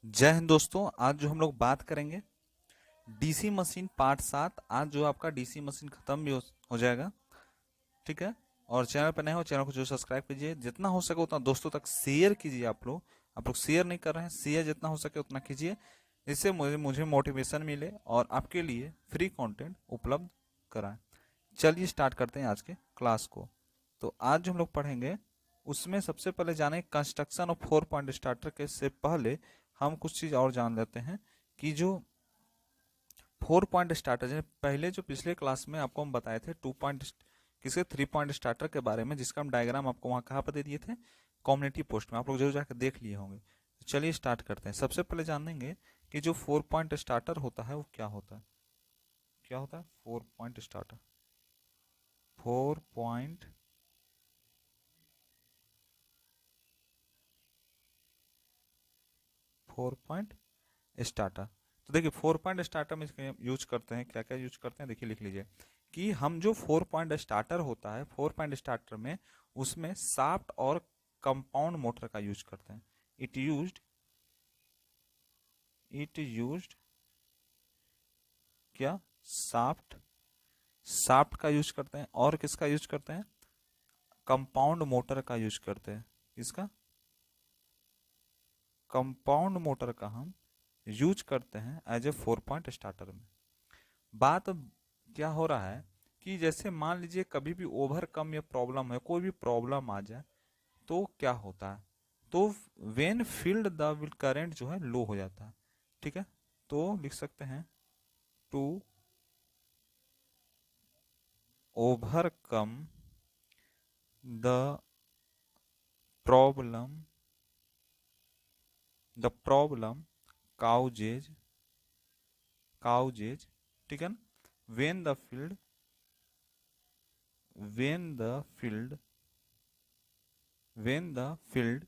जय हिंद दोस्तों। आज जो हम लोग बात करेंगे डीसी मशीन पार्ट 7। आज जो आपका डीसी मशीन खत्म भी हो जाएगा। ठीक है। और चैनल पर नए हो, चैनल को जो सब्सक्राइब कीजिए, जितना हो सके उतना दोस्तों तक शेयर कीजिए। आप लोग शेयर नहीं कर रहे हैं, शेयर जितना हो सके उतना कीजिए। इससे मुझे मोटिवेशन मिले और आपके लिए फ्री कंटेंट उपलब्ध कराएं। चलिए स्टार्ट करते हैं आज के क्लास को। तो आज जो हम लोग पढ़ेंगे उसमें सबसे पहले जाने कंस्ट्रक्शन ऑफ 4 पॉइंट स्टार्टर के से पहले हम कुछ चीज और जान लेते हैं कि जो 4 पॉइंट स्टार्टर है, पहले जो पिछले क्लास में आपको हम बताए थे 2 पॉइंट किसके 3 पॉइंट स्टार्टर के बारे में, जिसका हम डायग्राम आपको वहां कहाँ पर दे दिए थे, कम्युनिटी पोस्ट में। आप लोग जरूर जाकर देख लिए होंगे। तो चलिए स्टार्ट करते हैं। सबसे पहले जानेंगे कि जो 4 पॉइंट स्टार्टर होता है वो क्या होता है। क्या होता है 4 point starter? 4 point four point starter. तो देखिए 4 पॉइंट स्टार्टर में यूज करते हैं, क्या क्या यूज करते हैं देखिए, लिख लीजिए कि हम जो 4 पॉइंट स्टार्टर होता है, 4 पॉइंट स्टार्टर में उसमें शाफ्ट और कंपाउंड मोटर का यूज करते हैं। इट यूज्ड इट यूज्ड क्या? शाफ्ट शाफ्ट का यूज करते हैं। और किसका यूज करते हैं? कंपाउंड मोटर का यूज करते हैं। किसका? कंपाउंड मोटर का हम यूज करते हैं एज ए 4 पॉइंट स्टार्टर में। बात अब क्या हो रहा है कि जैसे मान लीजिए कभी भी ओवरकम या प्रॉब्लम है, कोई भी प्रॉब्लम आ जाए तो क्या होता है, तो वेन फील्ड द करंट जो है लो हो जाता है। ठीक है। तो लिख सकते हैं to overcome the problem the problem, causes, ठीक है ना, when the field when the field when the field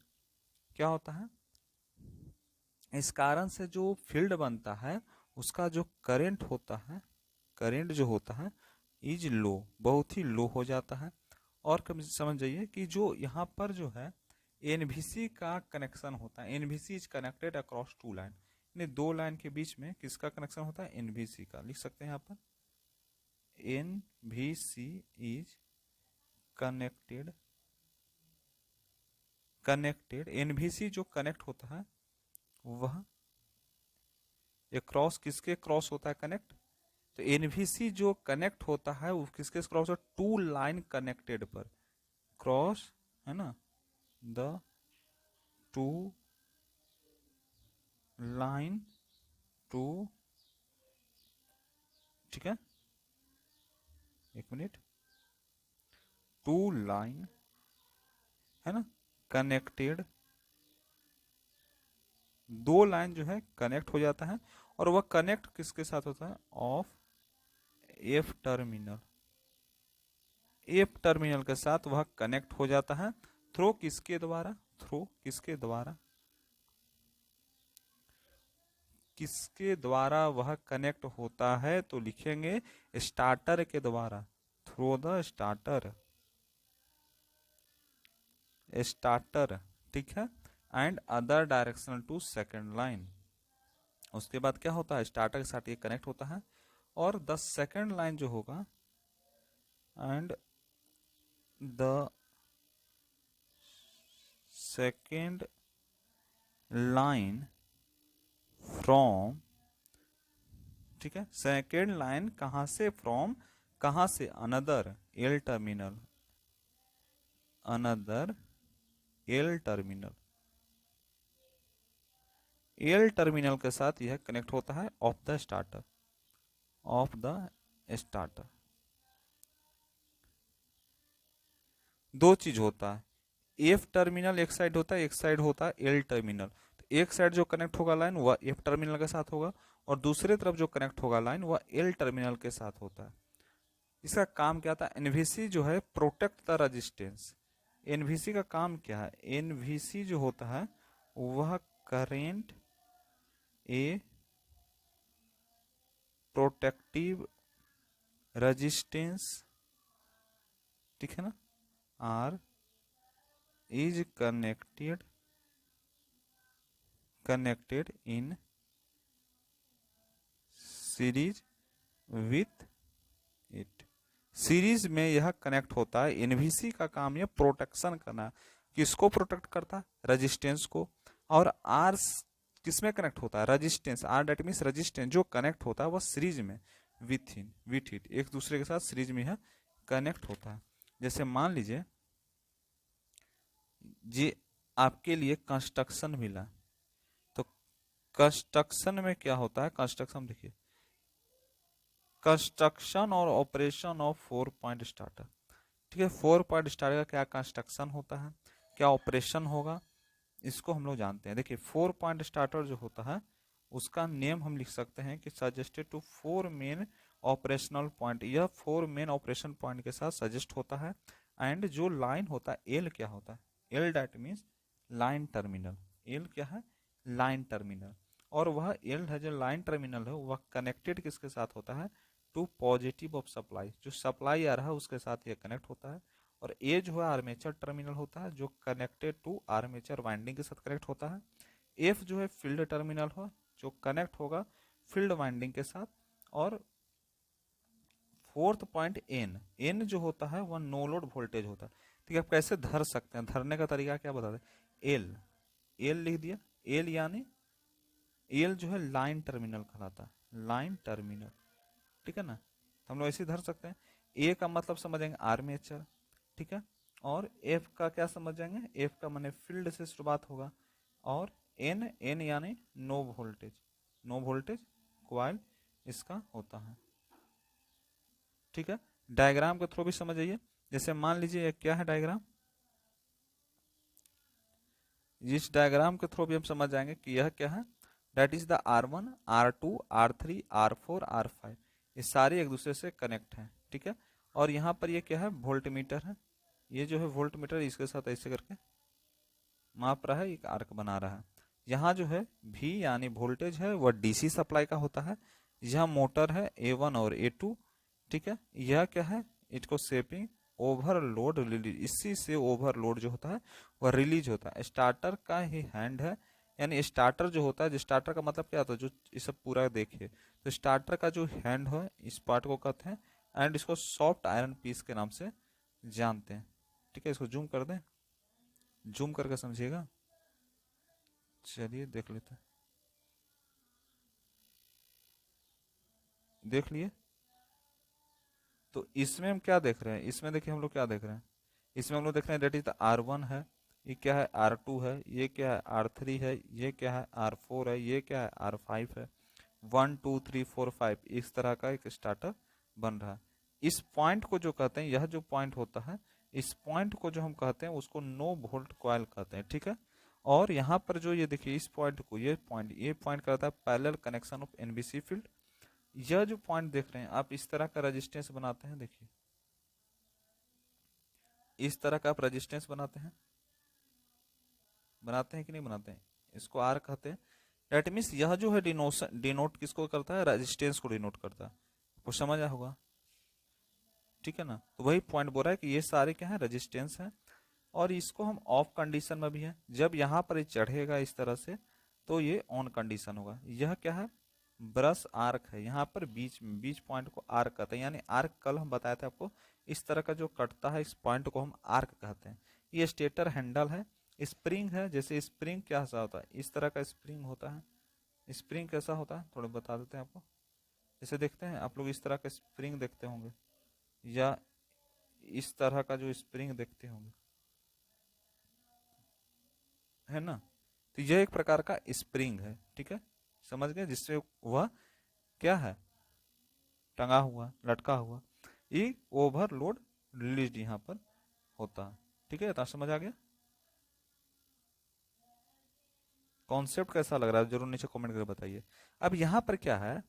क्या होता है, इस कारण से जो फील्ड बनता है उसका जो करंट जो होता है इज लो, बहुत ही लो हो जाता है। और कभी समझ जाइए कि जो यहाँ पर जो है एनवीसी का कनेक्शन होता है, NVC is connected across to line, यानी दो लाइन के बीच में किसका कनेक्शन होता है? एनवीसी का। लिख सकते हैं यहाँ पर NVC is connected connected NVC जो कनेक्ट होता है वह ये क्रॉस किसके क्रॉस होता है कनेक्ट? तो एनवीसी जो कनेक्ट होता है वो किसके क्रॉस होता है? टू लाइन कनेक्टेड पर क्रॉस, है ना, द टू लाइन टू, ठीक है, एक मिनट, टू लाइन, है ना, कनेक्टेड, दो लाइन जो है कनेक्ट हो जाता है। और वह कनेक्ट किसके साथ होता है? Of F terminal, F terminal के साथ वह कनेक्ट हो जाता है। थ्रो किसके द्वारा? थ्रो किसके द्वारा? किसके द्वारा वह कनेक्ट होता है? तो लिखेंगे स्टार्टर के द्वारा, थ्रो द स्टार्टर, ठीक है, and other directional to second line. उसके बाद क्या होता है? स्टार्टर के साथ ये कनेक्ट होता है और द सेकेंड लाइन जो होगा and the second line from, ठीक है, सेकेंड लाइन कहां से? फ्रॉम, कहां से? Another L terminal, another L terminal, L terminal के साथ यह कनेक्ट होता है ऑफ द स्टार्टर। दो चीज होता है, एफ टर्मिनल एक साइड होता है, एक साइड होता है एल टर्मिनल। तो एक साइड जो कनेक्ट होगा लाइन वह एफ टर्मिनल के साथ होगा और दूसरी तरफ जो कनेक्ट होगा लाइन वह एल टर्मिनल के साथ होता है। इसका काम क्या था? एनवीसी जो है प्रोटेक्ट द रेजिस्टेंस। एनवीसी का काम क्या है? एनवीसी जो होता है वह करेंट ए प्रोटेक्टिव रेजिस्टेंस, ठीक है ना, R is connected in series with it. Series में यह कनेक्ट होता है। एनवीसी का काम यह प्रोटेक्शन करना। किसको प्रोटेक्ट करता है? रेजिस्टेंस को। और आर किसमें कनेक्ट होता है? Resistance. R that means resistance जो कनेक्ट होता है वह सीरीज में विथ इट, एक दूसरे के साथ सीरीज में यह कनेक्ट होता है। जैसे मान लीजिए जी आपके लिए कंस्ट्रक्शन मिला, तो कंस्ट्रक्शन में क्या होता है? कंस्ट्रक्शन देखिए, कंस्ट्रक्शन और ऑपरेशन ऑफ 4 पॉइंट स्टार्टर। ठीक है, 4 पॉइंट स्टार्टर का क्या कंस्ट्रक्शन होता है, क्या ऑपरेशन होगा, इसको हम लोग जानते हैं। देखिए 4 पॉइंट स्टार्टर जो होता है उसका नेम हम लिख सकते हैं कि suggested to 4 main operational point. यह 4 मेन ऑपरेशन पॉइंट के साथ सजेस्ट होता है। एंड जो लाइन होता है एल क्या होता है? L that means line terminal. L क्या है? Line terminal. और वह एल है जो लाइन टर्मिनल है वह कनेक्टेड किसके साथ होता है? To positive of supply. जो सप्लाई आ रहा है उसके साथ यह कनेक्ट होता है। और ए जो है आर्मेचर टर्मिनल होता है जो कनेक्टेड टू आर्मेचर वाइंडिंग के साथ कनेक्ट होता है। एफ जो है फील्ड टर्मिनल हो जो कनेक्ट होगा फील्ड वाइंडिंग के साथ। और फोर्थ पॉइंट एन, एन जो होता है वह नो लोड वोल्टेज होता है। ठीक है, आप कैसे धर सकते हैं? धरने का तरीका क्या बता दें? एल, एल लिख दिया। एल यानी एल जो है लाइन टर्मिनल कहलाता है, लाइन टर्मिनल। ठीक है ना, तो हम लोग ऐसे धर सकते हैं। ए का मतलब समझेंगे आर्मेचर। ठीक है, और एफ का क्या समझ जाएंगे? एफ का माने फील्ड से शुरुआत होगा। और एन, एन यानी no voltage, no voltage coil इसका होता है। ठीक है, डायग्राम के थ्रू भी समझ आइए। जैसे मान लीजिए क्या है डायग्राम, इस डायग्राम के थ्रू भी हम समझ जाएंगे कि यह क्या है। That is the R1, R2, R3, R4, R5, ये सारे एक दूसरे से कनेक्ट हैं। ठीक है, और यहाँ पर ये क्या है? वोल्ट मीटर है। ये जो है वोल्ट मीटर इसके साथ ऐसे करके माप रहा है, एक आर्क बना रहा है। यहाँ जो है V यानी वोल्टेज है वह डीसी सप्लाई का होता है। यह मोटर है A1 और A2। ठीक है, यह क्या है? इसको शेपिंग ओवरलोड रिलीज, इसी से ओवरलोड जो होता है वह रिलीज होता है। स्टार्टर का ही हैंड है, यानी स्टार्टर जो होता है, जो स्टार्टर का मतलब क्या होता है? जो ये सब पूरा देखिए तो स्टार्टर का जो हैंड है इस पार्ट को कहते हैं। एंड इसको सॉफ्ट आयरन पीस के नाम से जानते हैं। ठीक है, इसको जूम कर दें, जूम करके समझिएगा। चलिए देख लेते हैं, देख लिए। तो इसमें हम क्या देख रहे हैं? इसमें देखिए हम लोग क्या देख रहे हैं, इसमें हम लोग देख रहे हैं डेट इज R1 है, ये क्या है? R2 है, ये क्या है? R3 है, ये क्या है? R4 है, ये क्या है? R5 है। 1 2 3 4 5 इस तरह का एक स्टार्टर बन रहा है। इस पॉइंट को जो कहते हैं, यह जो पॉइंट होता है, इस पॉइंट को जो हम कहते हैं उसको नो वोल्ट कॉइल कहते हैं। ठीक है, और यहाँ पर जो ये देखिए इस पॉइंट को, ये पॉइंट कहता है parallel connection of NBC field. यह जो पॉइंट देख रहे हैं आप, इस तरह का रेजिस्टेंस बनाते हैं। देखिए इस तरह का आप रेजिस्टेंस बनाते हैं कि नहीं बनाते हैं? इसको आर कहते हैं। दैट मीन्स यह जो है डिनोट किसको करता है? रेजिस्टेंस को डिनोट करता है। आपको समझ आया होगा। ठीक है ना, तो वही पॉइंट बोल रहा है कि ये सारे क्या है? रेजिस्टेंस है। और इसको हम ऑफ कंडीशन में भी है, जब यहाँ पर ये चढ़ेगा इस तरह से तो ये ऑन कंडीशन होगा। यह क्या है? ब्रश आर्क है। यहाँ पर बीच पॉइंट को आर्क कहते हैं, यानी आर्क कल हम बताए थे आपको, इस तरह का जो कटता है इस पॉइंट को हम आर्क कहते हैं। ये स्टेटर हैंडल है, स्प्रिंग है। जैसे स्प्रिंग क्या सा होता है? इस तरह का स्प्रिंग होता है। स्प्रिंग कैसा होता है थोड़ा बता देते हैं आपको। जैसे देखते हैं आप लोग इस तरह का स्प्रिंग देखते होंगे, या इस तरह का जो स्प्रिंग देखते होंगे, है ना। तो यह एक प्रकार का स्प्रिंग है। ठीक है, समझ गए, जिससे वह क्या है? टंगा हुआ, लटका हुआ। ये ओवरलोड रिलीज यहाँ पर होता है। ठीक है, तो समझ आ गया। कॉन्सेप्ट कैसा लग रहा है जरूर नीचे कमेंट करके बताइए। अब यहाँ पर क्या है?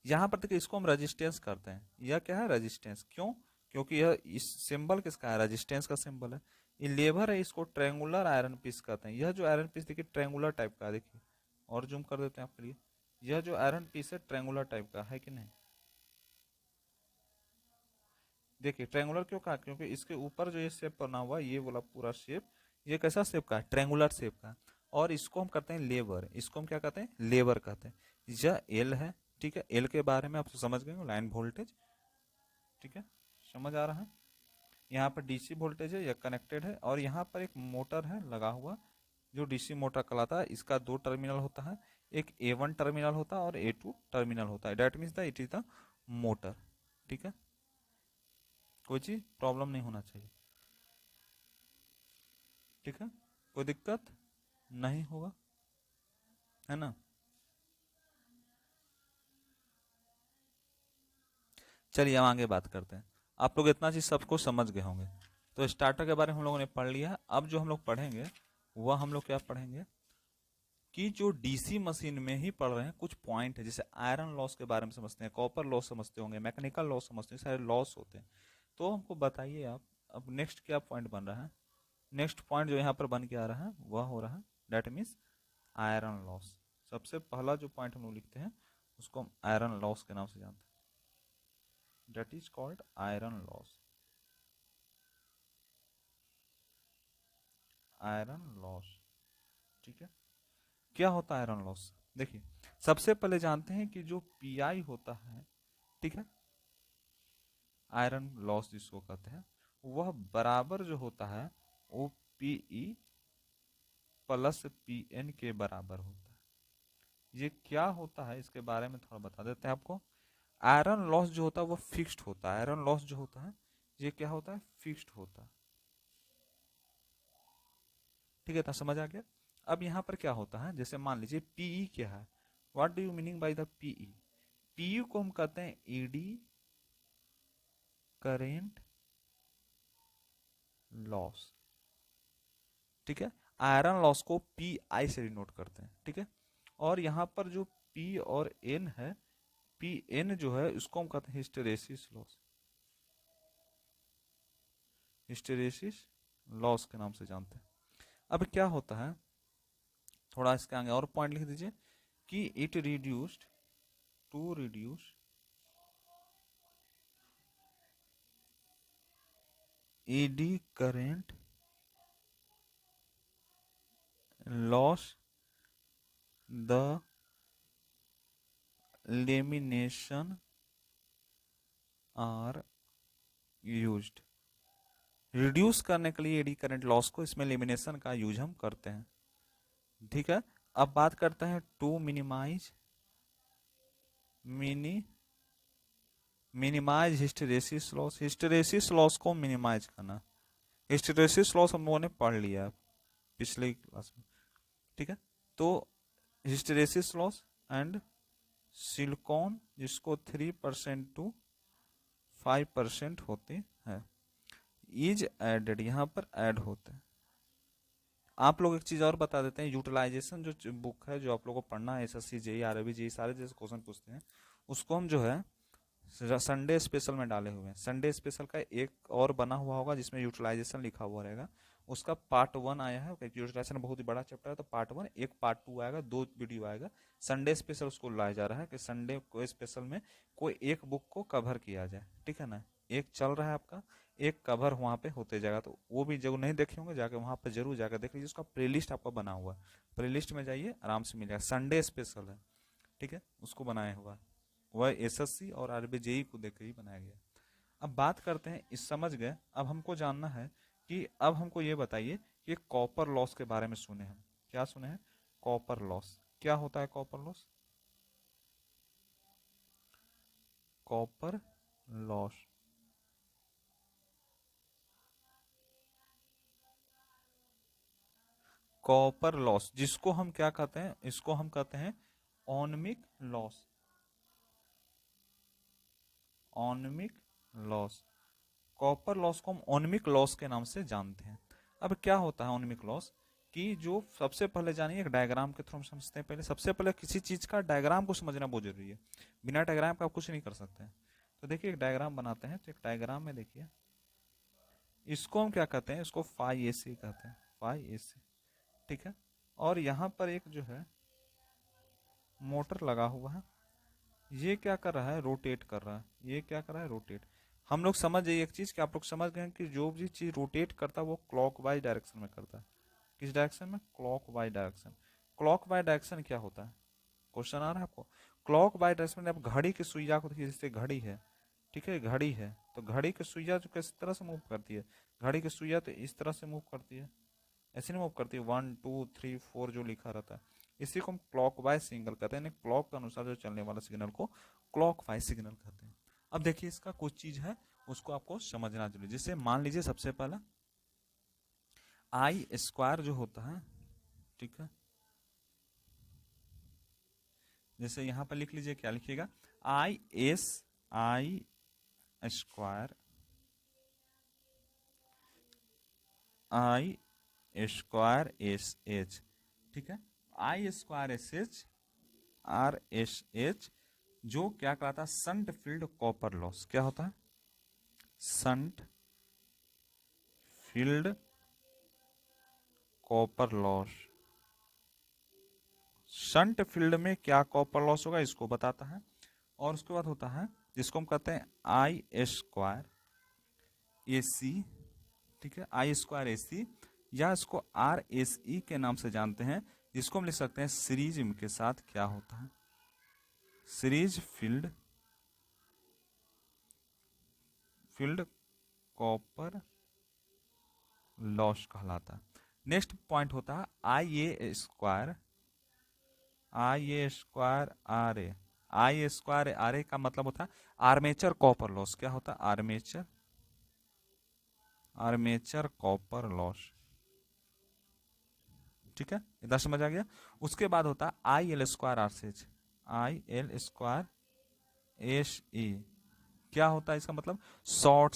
यहाँ पर देखिए इसको हम रेजिस्टेंस करते हैं। यह क्या है? रेजिस्टेंस। क्यों? क्योंकि यह इस सिंबल किसका है? रेजिस्टेंस का सिंबल है। ये लेवर है, इसको ट्रायंगुलर आयरन पीस कहते हैं। यह जो आयरन पीस देखिए ट्रायंगुलर टाइप का है। देखिए और जूम कर देते हैं आपके लिए। यह जो आयरन पीस है ट्रायंगुलर टाइप का है कि नहीं? देखिए ट्रायंगुलर क्यों कहा? क्योंकि इसके ऊपर जो ये शेप बना हुआ है, ये वाला पूरा शेप, ये कैसा शेप का है? ट्रायंगुलर शेप का। और इसको हम करते हैं लेबर, इसको हम क्या कहते हैं, लेबर कहते हैं। यह एल है, ठीक है, एल के बारे में आप समझ गए हो, लाइन वोल्टेज, ठीक है, समझ आ रहा है। यहाँ पर डीसी वोल्टेज है, यह कनेक्टेड है, और यहाँ पर एक मोटर है लगा हुआ, जो डीसी मोटर कहलाता है। इसका दो टर्मिनल होता है, एक A1 टर्मिनल होता है और A2 टर्मिनल होता है। That means the it is the motor, ठीक है, कोई चीज प्रॉब्लम नहीं होना चाहिए, ठीक है, कोई दिक्कत नहीं होगा, है ना। चलिए हम आगे बात करते हैं। आप लोग इतना चीज सबको समझ गए होंगे। तो स्टार्टर के बारे में हम लोगों ने पढ़ लिया है। अब जो हम लोग पढ़ेंगे वह हम लोग क्या पढ़ेंगे कि जो डीसी मशीन में ही पढ़ रहे हैं कुछ पॉइंट है, जैसे आयरन लॉस के बारे में समझते हैं, कॉपर लॉस समझते होंगे, मैकेनिकल लॉस समझते हैं, सारे लॉस होते हैं। तो हमको बताइए आप, अब नेक्स्ट क्या पॉइंट बन रहा है। नेक्स्ट पॉइंट जो यहाँ पर बन के आ रहा है वह हो रहा है डेट मीन्स आयरन लॉस। सबसे पहला जो पॉइंट हम लोग लिखते हैं उसको हम आयरन लॉस के नाम से जानते हैं, that is called iron loss. Iron loss, ठीक है। क्या होता है आयरन लॉस, देखिए सबसे पहले जानते हैं कि जो पीआई होता है, ठीक है, आयरन लॉस जिसको कहते हैं, वह बराबर जो होता है वो पीई प्लस पीएन के बराबर होता है। ये क्या होता है इसके बारे में थोड़ा बता देते हैं आपको। आयरन लॉस जो होता है वो फिक्स्ड होता है, आयरन लॉस जो होता है ये क्या होता है, फिक्स्ड होता है, ठीक है, तो समझ आ गया। अब यहाँ पर क्या होता है, जैसे मान लीजिए पीई क्या है, what do you meaning by the PE. PU को हम कहते हैं ईडी करेंट लॉस, ठीक है। आयरन लॉस को पी आई से डिनोट करते हैं, ठीक है। और यहाँ पर जो पी और एन है, पी एन जो है उसको हम कहते हैं हिस्टेरेसिस लॉस, हिस्टेरेसिस लॉस के नाम से जानते हैं। अब क्या होता है, थोड़ा इसके आगे और पॉइंट लिख दीजिए कि it reduced to reduce eddy current loss the lamination are used. Reduce करने के लिए एडी करंट लॉस को इसमें लेमिनेशन का यूज हम करते हैं, ठीक है। अब बात करते हैं to minimize minimize hysteresis loss. Hysteresis loss को मिनिमाइज करना, हिस्टेरेसिस लॉस हम लोगों ने पढ़ लिया पिछले क्लास में, ठीक है। तो हिस्टेरेसिस लॉस एंड सिलिकॉन जिसको 3% टू 5% होते हैं, इज एडेड, यहाँ पर ऐड होते हैं। आप लोग एक चीज और बता देते हैं, यूटिलाइजेशन जो बुक है जो आप लोगों को पढ़ना है, एसएससी जेई आरबी जेई सारे जैसे क्वेश्चन पूछते हैं, उसको हम जो है संडे स्पेशल में डाले हुए हैं। संडे स्पेशल का एक और बना हुआ होगा जिसमें यूटिलाइजेशन लिखा हुआ रहेगा, उसका पार्ट 1 आया है, यूटिलाइजेशन बहुत ही बड़ा चैप्टर है, तो पार्ट 1, एक पार्ट 2 आएगा, 2 वीडियो आएगा। संडे स्पेशल उसको लाया जा रहा है कि संडे को स्पेशल में कोई एक बुक को कवर किया जाए, ठीक है ना। एक चल रहा है आपका, एक कवर वहाँ पे होते जाएगा, तो वो भी जो नहीं देखे होंगे जाके वहाँ पे जरूर जाकर देख लीजिए, उसका प्लेलिस्ट आपका बना हुआ है, प्लेलिस्ट में जाइए आराम से मिलेगा, संडे स्पेशल है, ठीक है, उसको बनाया हुआ है, वह एसएससी और आरबी जेई को देख ही बनाया गया। अब बात करते हैं, इस समझ गए। अब हमको जानना है कि अब हमको ये बताइए कि कॉपर लॉस के बारे में सुने हैं, क्या सुने हैं, कॉपर लॉस क्या होता है, copper loss, copper loss, copper loss जिसको हम क्या कहते हैं, इसको हम कहते हैं ऑनमिक लॉस, ऑनमिक लॉस। कॉपर लॉस को हम ओनमिक लॉस के नाम से जानते हैं। अब क्या होता है ओनमिक लॉस, कि जो सबसे पहले जानिए एक डायग्राम के थ्रू हम समझते हैं। पहले सबसे पहले किसी चीज का डायग्राम को समझना बहुत जरूरी है, बिना डायग्राम का आप कुछ नहीं कर सकते हैं। तो देखिए एक डायग्राम बनाते हैं, तो एक डायग्राम में देखिए इसको हम क्या कहते हैं, इसको फाई ए सी कहते हैं, फाई ए सी, ठीक है। और यहाँ पर एक जो है मोटर लगा हुआ है, ये क्या कर रहा है, रोटेट कर रहा है, ये क्या कर रहा है, रोटेट। हम लोग समझ जाइए एक चीज कि आप लोग समझ गए कि जो भी चीज रोटेट करता है वो क्लॉकवाइज डायरेक्शन में करता है, किस डायरेक्शन में? Clock wise direction. Clock wise direction क्या होता है? क्वेश्चन आ रहा है आपको। क्लॉक वाइज डायरेक्शन में आप घड़ी की सुइया को देखिए, जैसे घड़ी है, ठीक है, घड़ी है तो घड़ी की सुइया जो किस तरह से मूव करती है, घड़ी की सुइया तो इस तरह से मूव करती है, ऐसे नहीं मूव करती है, 1 2 3 4 जो लिखा रहता है, इसी को हम क्लॉक वाइज सिग्नल कहते हैं, यानी क्लॉक के अनुसार जो चलने वाला सिग्नल को क्लॉक वाइज सिग्नल कहते हैं। अब देखिए इसका कुछ चीज है उसको आपको समझना जरूरी, जिससे मान लीजिए सबसे पहला आई स्क्वायर जो होता है, ठीक है, जैसे यहां पर लिख लीजिए, क्या लिखिएगा, I square I square S H, ठीक है, I square S H R S H, जो क्या कहलाता है, संट फील्ड कॉपर लॉस। क्या होता है? Shunt field copper loss. Shunt field में क्या कॉपर लॉस होगा इसको बताता है। और उसके बाद होता है जिसको हम कहते हैं आई स्क्वायर ए सी, ठीक है, आई स्क्वायर ए सी, या इसको आर एस ई के नाम से जानते हैं, जिसको हम लिख सकते हैं सीरीज के साथ क्या होता है, series field field copper loss कहलाता है। नेक्स्ट पॉइंट होता है I A square R A, I square R A का मतलब होता है आर्मेचर कॉपर लॉस। क्या होता है? आर्मेचर कॉपर लॉस, ठीक है, इतना समझ आ गया। उसके बाद होता है I L square R C H, I L square S E, क्या होता है इसका मतलब? शॉर्ट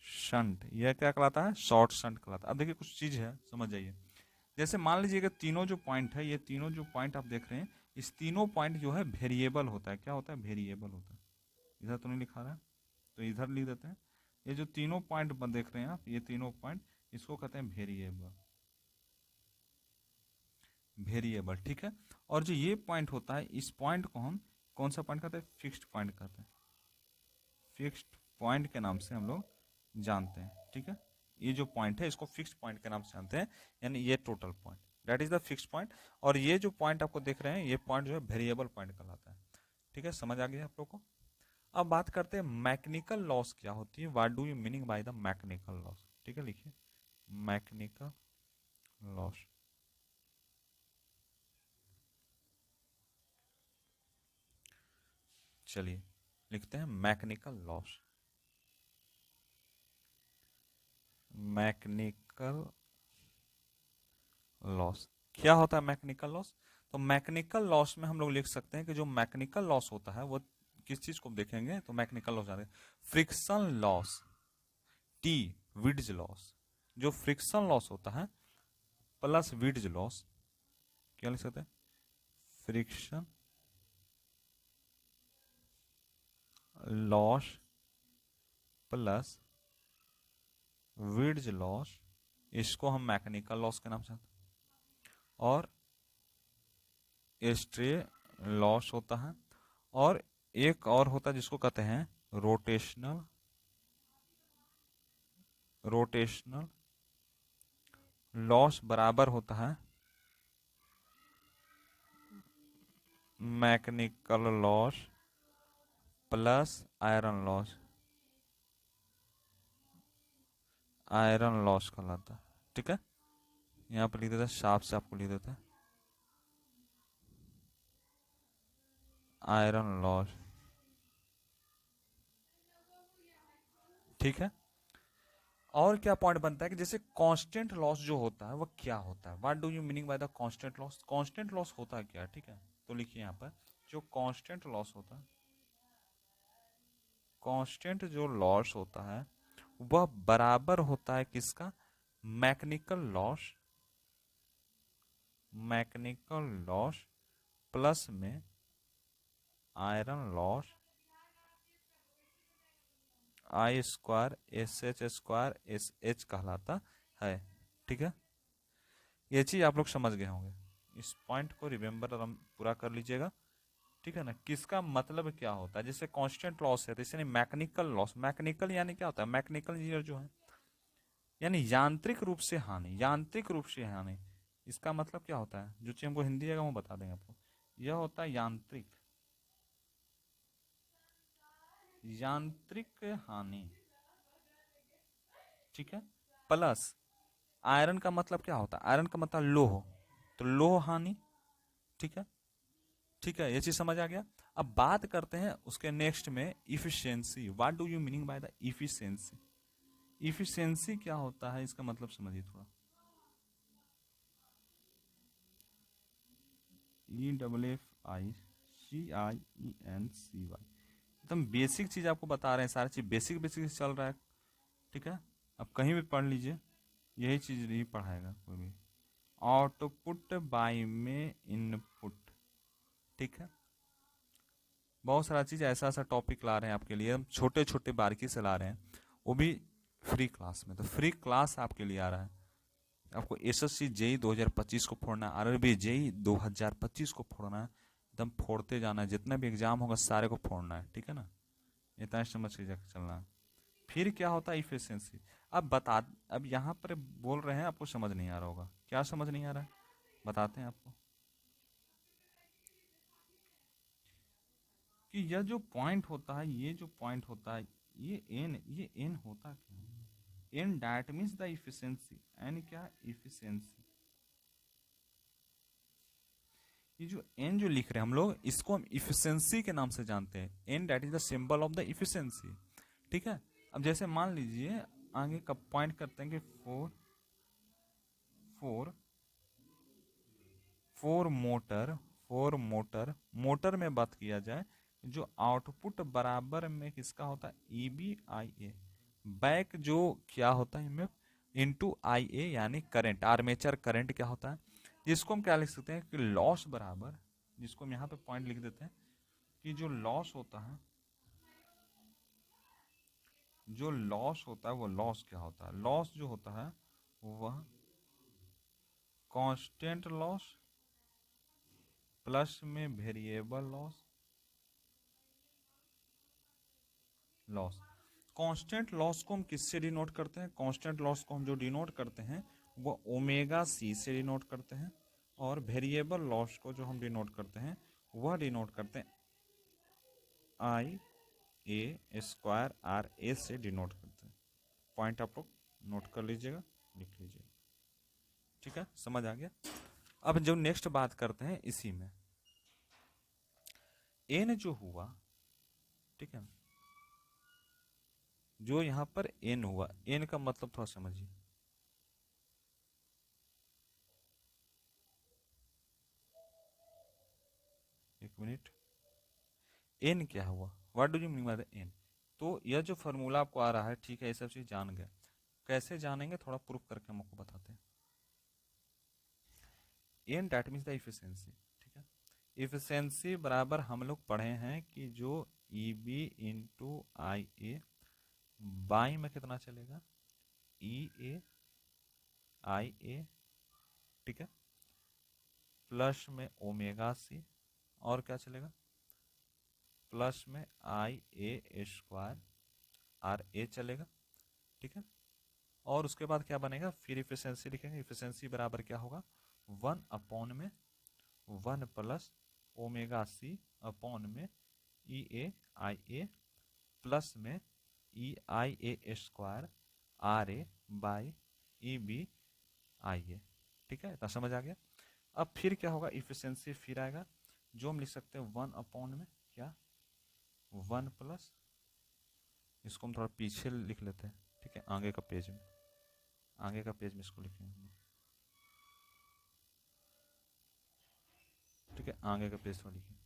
शंट, यह क्या कहलाता है? शॉर्ट शंट कहलाता है। अब देखिए कुछ चीज है, समझ जाइए। जैसे मान लीजिए कि तीनों जो पॉइंट है, ये तीनों जो पॉइंट आप देख रहे हैं, इस तीनों पॉइंट जो है वेरिएबल होता है। क्या होता है? वेरिएबल होता है। इधर तो नहीं लिखा रहा है तो इधर लिख देते हैं। ये जो तीनों पॉइंट देख रहे हैं आप, ये तीनों पॉइंट, इसको कहते हैं वेरिएबल, वेरिएबल, ठीक है। और जो ये पॉइंट होता है, इस पॉइंट को हम कौन सा पॉइंट कहते हैं? फिक्स्ड पॉइंट कहते हैं, फिक्स्ड पॉइंट के नाम से हम लोग जानते हैं, ठीक है। ये जो पॉइंट है इसको फिक्स्ड पॉइंट के नाम से जानते हैं, यानी ये total point that is the fixed point. और ये जो पॉइंट आपको देख रहे हैं, ये पॉइंट जो है वेरिएबल पॉइंट कहलाता है, ठीक है, समझ आ गया आप लोग को। अब बात करते हैं मैकेनिकल लॉस क्या होती है, what do you meaning by the mechanical loss, ठीक है, लिखिए मैकेनिकल लॉस। चलिए लिखते हैं मैकेनिकल लॉस। मैकेनिकल लॉस क्या होता है? मैकेनिकल लॉस, तो मैकेनिकल लॉस में हम लोग लिख सकते हैं कि जो मैकेनिकल लॉस होता है वो किस चीज को देखेंगे, तो मैकेनिकल लॉस जाने, फ्रिक्शन लॉस, टी विड्ज लॉस, जो फ्रिक्शन लॉस होता है प्लस विड्ज लॉस, क्या लिख सकते हैं? फ्रिक्शन लॉस प्लस विड्ज लॉस, इसको हम मैकेनिकल लॉस के नाम से। और स्ट्रे लॉस होता है, और एक और होता है जिसको कहते हैं रोटेशनल रोटेशनल लॉस, बराबर होता है mechanical loss plus iron loss, iron loss कहलाता है, ठीक है। यहाँ पर लिख देता है, साफ से आपको लिख देता है आयरन लॉस, ठीक है। और क्या पॉइंट बनता है कि जैसे कांस्टेंट लॉस जो होता है वो क्या होता है, what do you meaning by the constant loss, constant loss होता है क्या, ठीक है। तो लिखिए यहाँ पर जो कांस्टेंट लॉस होता है, कांस्टेंट जो लॉस होता है वह बराबर होता है किसका? Mechanical loss, mechanical loss plus में iron loss, I square S H square S H कहलाता है, ठीक है। ये चीज आप लोग समझ गए होंगे, इस पॉइंट को रिमेंबर पूरा कर लीजिएगा, ठीक है ना। किसका मतलब क्या होता है, जैसे कांस्टेंट लॉस है तो इसलिए मैकेनिकल लॉस, मैकेनिकल यानी क्या होता है? मैकेनिकल इंजीनियर जो है यानी यांत्रिक रूप से हानि, यांत्रिक रूप से हानि। इसका मतलब क्या होता है, जो चीज हमको हिंदी आएगा वो बता देंगे आपको। यह होता है यांत्रिक, यांत्रिक हानि, ठीक है। प्लस आयरन का मतलब क्या होता है, आयरन का मतलब लोह, तो लोह हानि, ठीक है। ठीक है, ये चीज समझ आ गया। अब बात करते हैं उसके नेक्स्ट में efficiency. What do you meaning by the efficiency? Efficiency क्या होता है, इसका मतलब समझिए थोड़ा। EFFICIENCY, एकदम बेसिक चीज आपको बता रहे हैं, सारी चीज बेसिक बेसिक चल रहा है, ठीक है। अब कहीं भी पढ़ लीजिए, यही चीज नहीं पढ़ाएगा कोई भी। आउटपुट बाय में इनपुट, ठीक है। बहुत सारा चीज ऐसा ऐसा टॉपिक ला रहे हैं आपके लिए, हम छोटे छोटे बारीकी से ला रहे हैं, वो भी फ्री क्लास में। तो फ्री क्लास आपके लिए आ रहा है। आपको एसएससी जेई 2025 को फोड़ना है, आरआरबी जेई 2025 को फोड़ना है, एकदम फोड़ते जाना है, जितना भी एग्जाम होगा सारे को फोड़ना है, ठीक है ना। इतना समझ के चलना है। फिर क्या होता है इफिशियंसी? अब बता, अब यहाँ पर बोल रहे हैं, आपको समझ नहीं आ रहा होगा, क्या समझ नहीं आ रहा है बताते हैं आपको। कि यह जो पॉइंट होता है, ये जो पॉइंट होता है, ये एन होता क्या है? N that means the efficiency, N क्या, इफिशियंसी। ये जो एन जो लिख रहे हैं हम लोग, इसको हम इफिशियंसी के नाम से जानते हैं। N that is the symbol of the efficiency, ठीक है। अब जैसे मान लीजिए आगे का पॉइंट करते हैं कि four four four motor, four motor, motor में बात किया जाए, जो आउटपुट बराबर में किसका होता है, ई बी आई ए, बैक जो क्या होता है इनमें, इंटू आई ए, यानी करंट, आर्मेचर करंट क्या होता है, जिसको हम क्या लिख सकते हैं कि लॉस बराबर, जिसको हम यहाँ पे पॉइंट लिख देते हैं कि जो लॉस होता है, जो लॉस होता है वो लॉस क्या होता है, लॉस जो होता है वह कांस्टेंट लॉस प्लस में variable loss, loss. Constant loss को हम किससे डिनोट करते हैं, कांस्टेंट लॉस को हम जो डिनोट करते हैं वो ओमेगा सी से डिनोट करते हैं, और वेरिएबल लॉस को जो हम डिनोट करते हैं वह डिनोट करते हैं आई ए स्क्वायर आर ए से डिनोट करते हैं। पॉइंट आप लोग नोट कर लीजिएगा, लिख लीजिएगा, ठीक है, समझ आ गया। अब जो नेक्स्ट बात करते हैं इसी में, एन जो हुआ, ठीक है, जो यहां पर एन हुआ, एन का मतलब थोड़ा समझिए। एक मिनट, एन क्या हुआ, what do you mean by the N? तो यह जो फॉर्मूला आपको आ रहा है, ठीक है, ये सब चीज जान गए, कैसे जानेंगे थोड़ा प्रूफ करके हम आपको बताते हैं। N that means the efficiency, ठीक है। इफिशियंसी बराबर हम लोग पढ़े हैं कि जो E B into I A, by में कितना चलेगा, ई ए आई ए, ठीक है, प्लस में ओमेगा सी, और क्या चलेगा, प्लस में आई ए स्क्वायर आर ए चलेगा, ठीक है। और उसके बाद क्या बनेगा, फिर इफिशियंसी लिखेंगे, इफिशियंसी बराबर क्या होगा, 1 अपॉन में 1 प्लस ओमेगा सी अपॉन में ई ए आई ए प्लस में E I A square R A by E B I A, ठीक है, इतना समझ आ गया। अब फिर क्या होगा, इफिशियंसी फिर आएगा, जो हम लिख सकते हैं 1 अपॉन में क्या, 1 प्लस, इसको हम थोड़ा पीछे लिख लेते हैं, ठीक है, आगे का पेज में, आगे का पेज में इसको लिखेंगे, ठीक है, आगे का पेज थोड़ा लिखिए।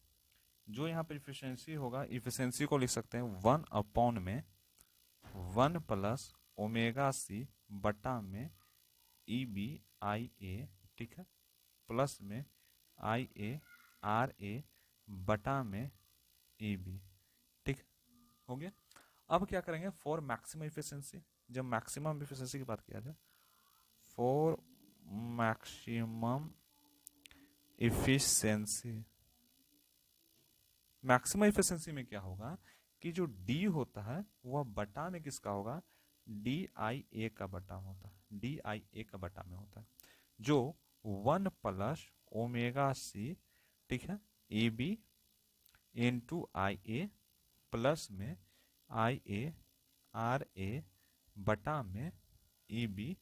जो यहाँ पर इफिशियंसी होगा, इफिशियंसी को लिख सकते हैं 1 अपॉन में 1 प्लस ओमेगा सी बटा में ई बी आई ए, ठीक है, प्लस में आई ए आर ए बटा में ई बी, ठीक है, हो गया। अब क्या करेंगे, फॉर मैक्सिमम इफिशियंसी, जब मैक्सिमम इफिशियंसी की बात किया जाए, for maximum efficiency, maximum efficiency में क्या होगा कि जो डी होता है वह बटा में किसका होगा, DIA का बटा होता है, DIA का बटा में होता है, जो 1 प्लस ओमेगा सी, ठीक है, AB इंटू IA प्लस में IA RA बटा में EB,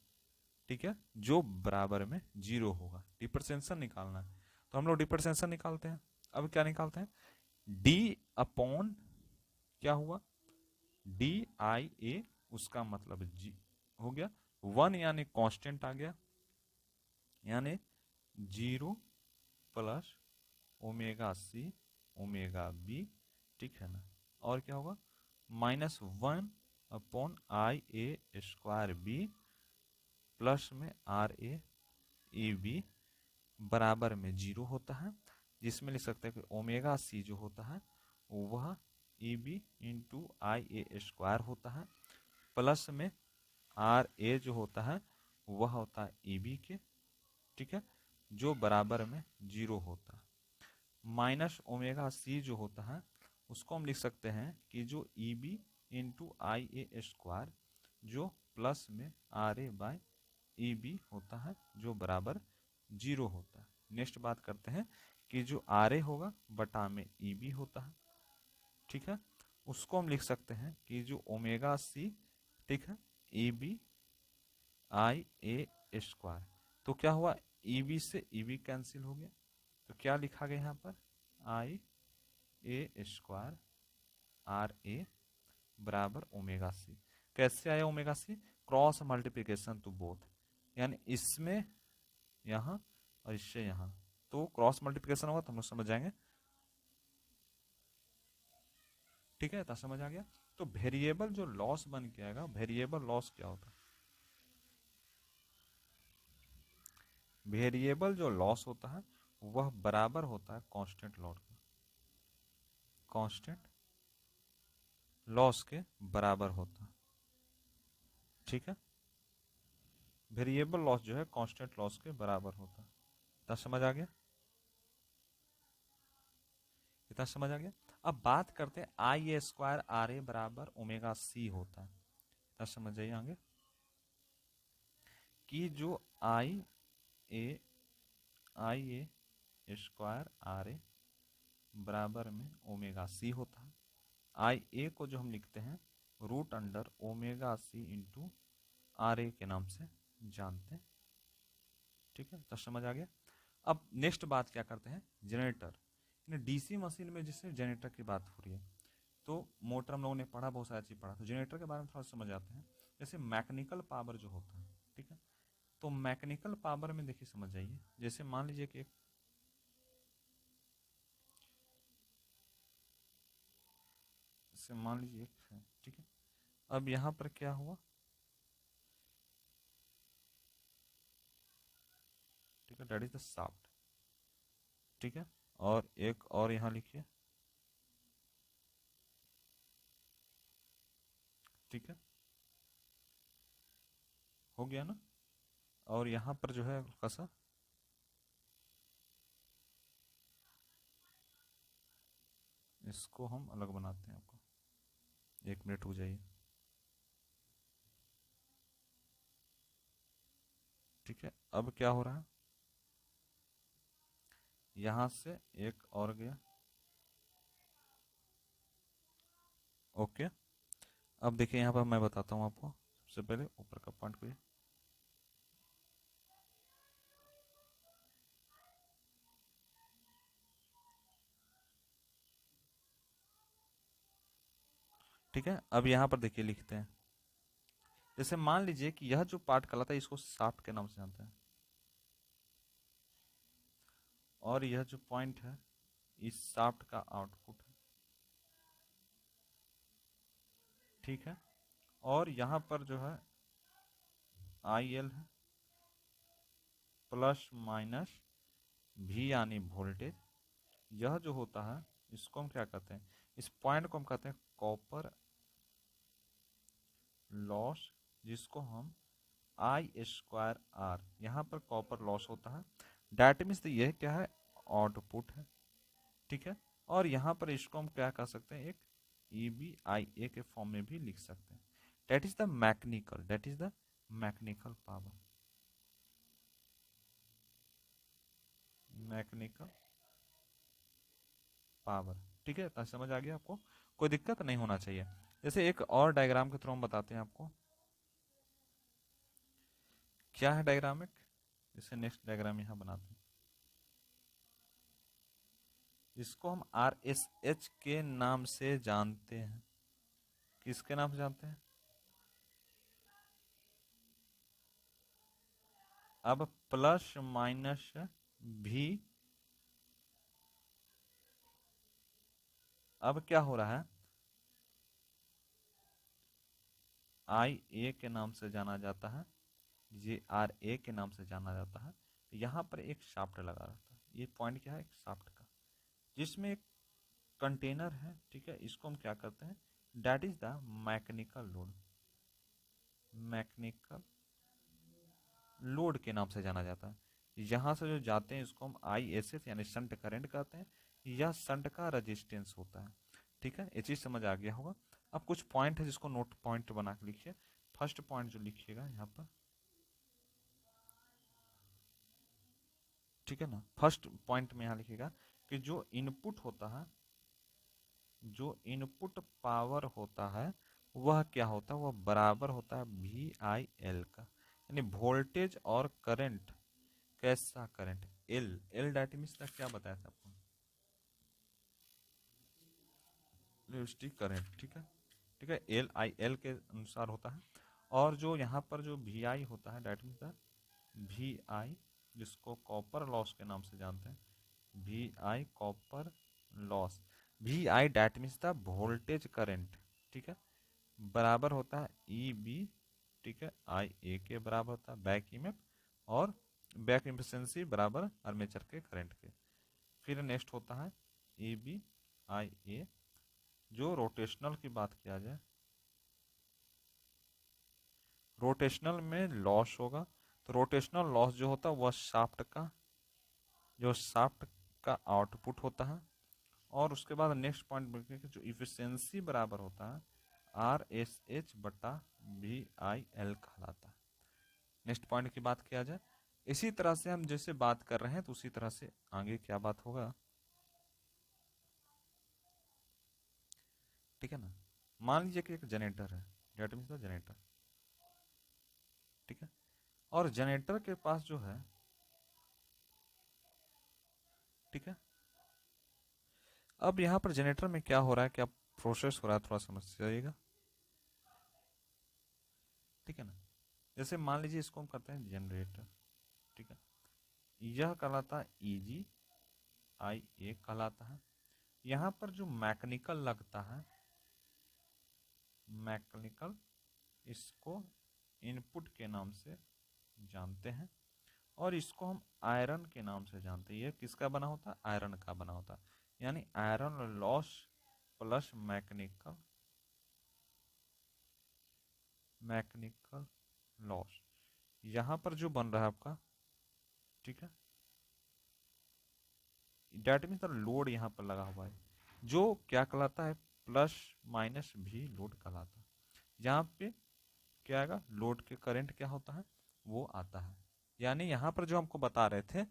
ठीक है, जो बराबर में 0 होगा। डिफरेंशिएशन निकालना है तो हम लोग डिफरेंशिएशन निकालते हैं। अब क्या निकालते हैं, D अपॉन क्या हुआ, DIA, उसका मतलब जी हो गया 1, यानी कांस्टेंट आ गया, यानी 0 plus omega C omega B, ठीक है ना, और क्या होगा -1 अपॉन IA² B प्लस में RA EB बराबर में 0 होता है, जिसमें लिख सकते हैं कि ओमेगा सी जो होता है वह EB इंटू IA² होता है, प्लस में RA जो होता है वह होता है EB के, ठीक है, जो बराबर में 0 होता है, माइनस ओमेगा सी जो होता है उसको हम लिख सकते हैं कि जो EB इंटू IA² जो प्लस में RA/EB होता है, जो बराबर 0 होता है। नेक्स्ट बात करते हैं कि जो RA होगा बटा में EB होता है, ठीक है, उसको हम लिख सकते हैं कि जो ओमेगा सी, ठीक है, EB/IA², तो क्या हुआ, EB से EB कैंसिल हो गया, तो क्या लिखा गया यहाँ पर IA² RA बराबर ओमेगा सी। कैसे आया omega C, cross multiplication to both, यानी इसमें यहाँ और इससे यहाँ, तो क्रॉस मल्टीप्लिकेशन होगा तो हम लोग समझ जाएंगे, ठीक है, तो समझ आ गया। तो वेरिएबल जो लॉस बन के आएगा, वेरिएबल लॉस क्या होता है, वेरिएबल जो लॉस होता है वह बराबर होता है कांस्टेंट लॉस का, कांस्टेंट लॉस के बराबर होता है, ठीक है, वेरिएबल लॉस जो है कांस्टेंट लॉस के बराबर होता है। इतना समझ आ गया, इतना समझ आ गया। अब बात करते हैं IA² RA बराबर ओमेगा सी होता है, इतना समझ जाइए आगे कि जो IA² RA बराबर में ओमेगा सी होता है, IA को जो हम लिखते हैं √ ओमेगा सी इंटू RA के नाम से जानते हैं, ठीक है, तो समझ आ गया। अब नेक्स्ट बात क्या करते हैं, जनरेटर, डीसी मशीन में जिससे जनरेटर की बात हो रही है, तो मोटर हम लोगों ने पढ़ा, बहुत सारी चीज पढ़ा, तो जनरेटर के बारे में थोड़ा समझ आते हैं। जैसे मैकेनिकल पावर जो होता है, ठीक है, तो मैकेनिकल पावर में देखिए समझ जाइए, जैसे मान लीजिए कि मान लीजिए है, ठीक है, अब यहाँ पर क्या हुआ, ठीक है, दैट इज द शाफ्ट, ठीक है, और एक और यहाँ लिखिए, ठीक है, हो गया ना, और यहाँ पर जो है कसा, इसको हम अलग बनाते हैं आपको, 1 मिनट हो जाइए, ठीक है, अब क्या हो रहा है, यहां से एक और गया, ओके। अब देखिए यहाँ पर मैं बताता हूँ आपको, सबसे पहले ऊपर का पॉइंट को, ठीक है, अब यहाँ पर देखिए लिखते हैं, जैसे मान लीजिए कि यह जो पार्ट कहलाता है इसको शाफ्ट के नाम से जानते हैं, और यह जो पॉइंट है इस शाफ्ट का आउटपुट है, ठीक है, और यहाँ पर जो है IL है प्लस माइनस V यानी वोल्टेज, यह जो होता है इसको हम क्या कहते हैं, इस पॉइंट को हम कहते हैं कॉपर लॉस, जिसको हम I²R, यहाँ पर कॉपर लॉस होता है, डैट मीन्स यह क्या है, आउटपुट है, ठीक है, और यहाँ पर इसको हम क्या कह सकते हैं, एक EBIA के फॉर्म में भी लिख सकते हैं। That is the mechanical, that is the mechanical power, mechanical power. ठीक है, इतना समझ आ गया आपको, कोई दिक्कत नहीं होना चाहिए। जैसे एक और डायग्राम के थ्रू हम बताते हैं आपको, क्या है डायग्राम एक, जैसे नेक्स्ट डायग्राम यहाँ बनाते हैं, इसको हम आर एस एच के नाम से जानते हैं। किसके नाम से जानते हैं? अब प्लस माइनस भी, अब क्या हो रहा है, आई ए के नाम से जाना जाता है, ये आर ए के नाम से जाना जाता है। यहाँ पर एक शाफ्ट लगा रहता है, ये पॉइंट क्या है, एक शाफ्ट का, जिसमें एक कंटेनर है। ठीक है, इसको हम क्या करते हैं, that is the mechanical load, mechanical load के नाम से जाना जाता है। यहाँ से जो जाते हैं इसको हम आई एस एस यानी शंट करंट कहते हैं, या शंट का रेजिस्टेंस होता है। ठीक है, ये चीज समझ आ गया होगा। अब कुछ पॉइंट है जिसको नोट पॉइंट बना के लिखिए। फर्स्ट पॉइंट जो लिखिएगा यहाँ पर, ठीक है ना, फर्स्ट पॉइंट में यहाँ लिखिएगा कि जो इनपुट होता है, जो इनपुट पावर होता है वह क्या होता है, वह बराबर होता है वी आई एल का, यानी वोल्टेज और करंट। कैसा current, L, L that means क्या बताया था आपको, इलेक्ट्रिक करंट। ठीक है, ठीक है, एल आई एल के अनुसार होता है। और जो यहाँ पर जो वी आई होता है डैट मीन्स वी आई, जिसको कॉपर लॉस के नाम से जानते हैं, V I copper loss, V I that means the voltage current. ठीक है, बराबर होता है ई बी, ठीक है, आई ए के बराबर होता है बैक ईएमएफ, और बैक इम्पिडेंसी बराबर आर्मेचर के करंट के। फिर नेक्स्ट होता है ए बी आई ए। जो रोटेशनल की बात किया जाए, रोटेशनल में लॉस होगा, तो रोटेशनल लॉस जो होता है वह शाफ्ट का, जो शाफ्ट का आउटपुट होता है। और उसके बाद नेक्स्ट पॉइंट बोलते हैं कि जो इफिशियंसी बराबर होता है आर एस एच बटा वी आई एल कहलाता है। नेक्स्ट पॉइंट की बात किया जाए, इसी तरह से हम जैसे बात कर रहे हैं तो उसी तरह से आगे क्या बात होगा। ठीक है ना, मान लीजिए कि एक जनरेटर है, डेट मीन्स जनरेटर। ठीक है, और जनरेटर के पास जो है, ठीक है, अब यहाँ पर जनरेटर में क्या हो रहा है, क्या प्रोसेस हो रहा है, थोड़ा समझ जाइएगा। ठीक है ना, जैसे मान लीजिए इसको हम करते हैं जनरेटर। ठीक है, यह कहलाता है ई जी आई ए कहलाता है। यहाँ पर जो मैकेनिकल लगता है, मैकेनिकल, इसको इनपुट के नाम से जानते हैं, और इसको हम आयरन के नाम से जानते हैं। ये किसका बना होता है, आयरन का बना होता है, यानी iron loss plus mechanical, mechanical loss. यहाँ पर जो बन रहा है आपका, ठीक है, डेट मीन लोड यहाँ पर लगा हुआ है, जो क्या कहलाता है, प्लस माइनस भी लोड कहलाता है। यहाँ पे क्या आएगा, लोड के करंट क्या होता है वो आता है। यानी यहाँ पर जो हमको बता रहे थे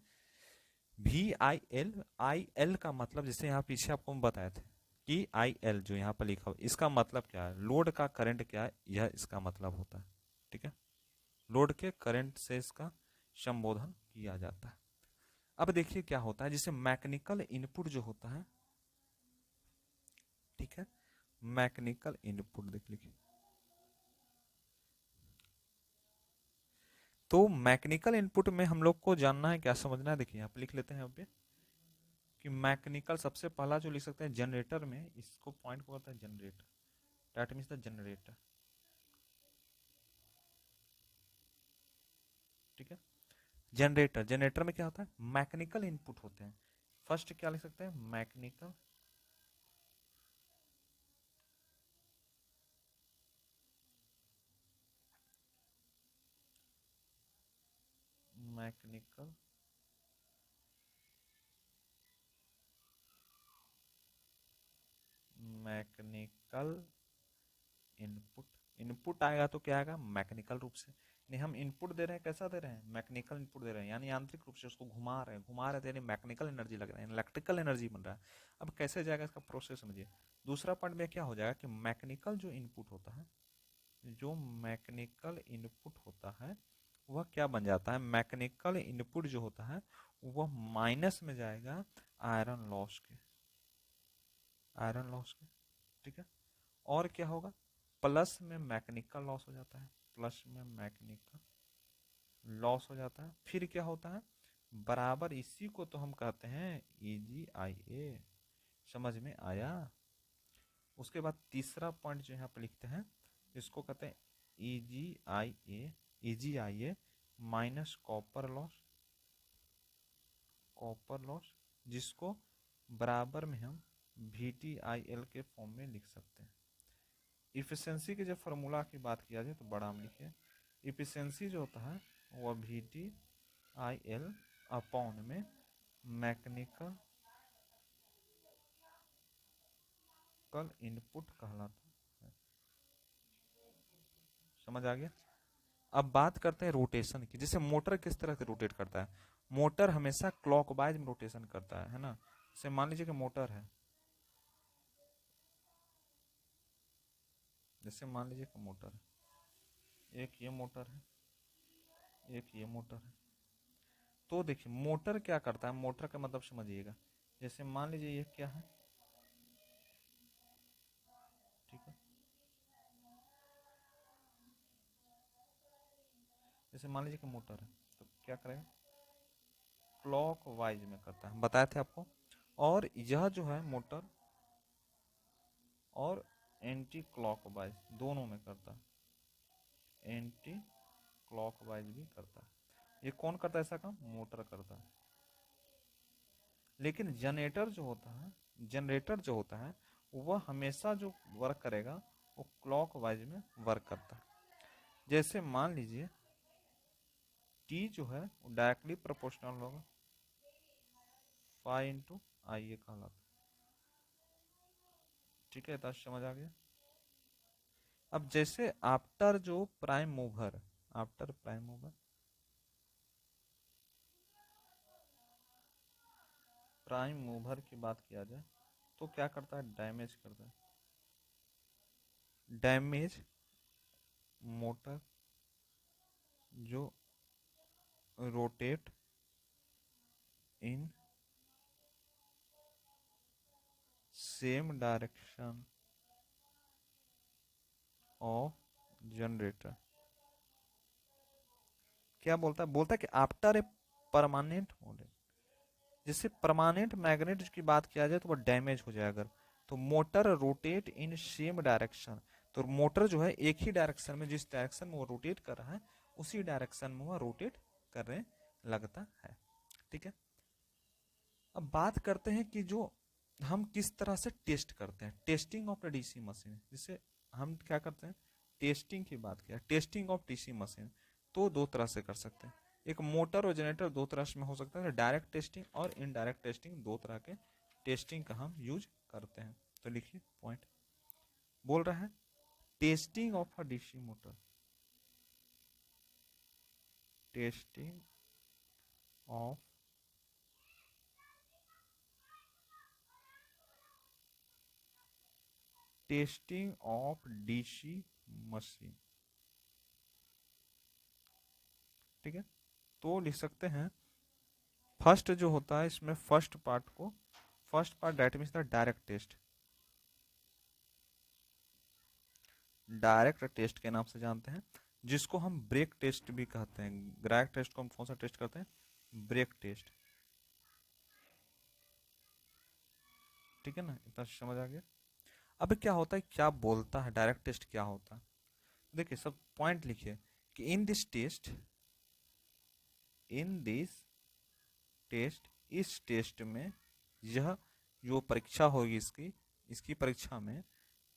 V I L, I L का मतलब जैसे यहाँ पीछे आपको हम बताए थे कि आई एल जो यहाँ पर लिखा हुआ इसका मतलब क्या है, लोड का करंट क्या है, यह इसका मतलब होता है। ठीक है, लोड के करंट से इसका संबोधन किया जाता है। अब देखिए क्या होता है, जिसे मैकेनिकल इनपुट जो होता है, ठीक है, मैकेनिकल इनपुट देख लीजिए, तो मैकेनिकल इनपुट में हम लोग को जानना है, क्या समझना है, देखिए यहाँ पे लिख लेते हैं यहाँ पे कि मैकेनिकल सबसे पहला जो लिख सकते हैं जनरेटर में, इसको पॉइंट को करता है generator, that means the generator. ठीक है, जनरेटर, जनरेटर में क्या होता है, मैकेनिकल इनपुट होते हैं। फर्स्ट क्या लिख सकते हैं, mechanical, mechanical mechanical input, input आएगा तो क्या आएगा, मैकेनिकल रूप से। नहीं, हम इनपुट दे रहे हैं, कैसा दे रहे हैं, मैकेनिकल इनपुट दे रहे हैं, यानी यांत्रिक रूप से उसको घुमा रहे हैं तो यानी मैकेनिकल एनर्जी लग रहा है, इलेक्ट्रिकल एनर्जी बन रहा है। अब कैसे जाएगा इसका प्रोसेस समझिए। दूसरा पॉइंट में क्या हो जाएगा कि मैकेनिकल जो इनपुट होता है, जो मैकेनिकल इनपुट होता है वह क्या बन जाता है, मैकेनिकल इनपुट जो होता है वह माइनस में जाएगा आयरन लॉस के, आयरन लॉस के, ठीक है। और क्या होगा, प्लस में मैकेनिकल लॉस हो जाता है, प्लस में मैकेनिकल लॉस हो जाता है। फिर क्या होता है, बराबर इसी को तो हम कहते हैं EGIA। समझ में आया। उसके बाद तीसरा पॉइंट जो यहाँ पे लिखते हैं, इसको कहते हैं EGIA minus copper loss, copper loss, जिसको बराबर में हम VTIL के फॉर्म में लिख सकते हैं। इफिशियंसी के जब फार्मूला की बात किया जाए तो बड़ा हम लिखे, इफिशियंसी जो होता है वह VTIL अपॉन में मैकेनिकल इनपुट कहलाता है। समझ आ गया। अब बात करते हैं रोटेशन की। जैसे मोटर किस तरह से रोटेट करता है, मोटर हमेशा क्लॉकवाइज में रोटेशन करता है ना। जैसे मान लीजिए कि मोटर है, जैसे मान लीजिए कि मोटर है, एक ये मोटर है, एक ये मोटर है। तो देखिए मोटर क्या करता है, मोटर का मतलब समझिएगा। जैसे मान लीजिए ये क्या है, ठीक है, जैसे मान लीजिए कि मोटर है तो क्या करेगा, क्लॉक वाइज में करता है, बताए थे आपको। और यह जो है मोटर और एंटी क्लॉक वाइज दोनों में करता है, एंटी क्लॉक वाइज भी करता है। ये कौन करता है ऐसा काम, मोटर करता है। लेकिन जनरेटर जो होता है, जनरेटर जो होता है वह हमेशा जो वर्क करेगा वो क्लॉक वाइज में वर्क करता है। जैसे मान लीजिए टी जो है वो डायरेक्टली प्रोपोर्शनल होगा फाई इंटू आई ए कहलाता है, ठीक है, तो समझ आ गया। अब जैसे आफ्टर जो prime mover, after prime mover, prime mover की बात किया जाए तो क्या करता है, डैमेज करता है, डैमेज मोटर जो rotate in same direction of generator. क्या बोलता है, बोलता है कि आफ्टर ए परमानेंट होल्ड, जैसे परमानेंट मैग्नेट की बात किया जाए तो वो डैमेज हो जाए अगर, तो motor rotate in same direction, तो मोटर जो है एक ही डायरेक्शन में, जिस डायरेक्शन में वो रोटेट कर रहा है उसी डायरेक्शन में वो रोटेट करने लगता है, ठीक है। अब बात करते हैं कि जो हम किस तरह से टेस्ट करते हैं, testing of the DC machine. जिससे हम क्या करते हैं, टेस्टिंग की बात किया, टेस्टिंग ऑफ डीसी मशीन तो दो तरह से कर सकते हैं। एक मोटर और जनरेटर दो तरह से में हो सकता है, डायरेक्ट टेस्टिंग और इनडायरेक्ट टेस्टिंग, दो तरह के टेस्टिंग का हम यूज करते हैं। तो लिखिए पॉइंट बोल रहा है, testing of a DC motor, testing of testing of DC machine, ठीक है। तो लिख सकते हैं फर्स्ट जो होता है इसमें, फर्स्ट पार्ट को, first part that means the direct test, direct test के नाम से जानते हैं, जिसको हम ब्रेक टेस्ट भी कहते हैं। डायरेक्ट टेस्ट को हम कौन सा टेस्ट करते हैं, ब्रेक टेस्ट, ठीक है ना, इतना समझ आ गया। अब क्या होता है, क्या बोलता है डायरेक्ट टेस्ट क्या होता है, देखिए सब पॉइंट लिखिए कि in this test, in this test, इस टेस्ट में, यह जो परीक्षा होगी इसकी, इसकी परीक्षा में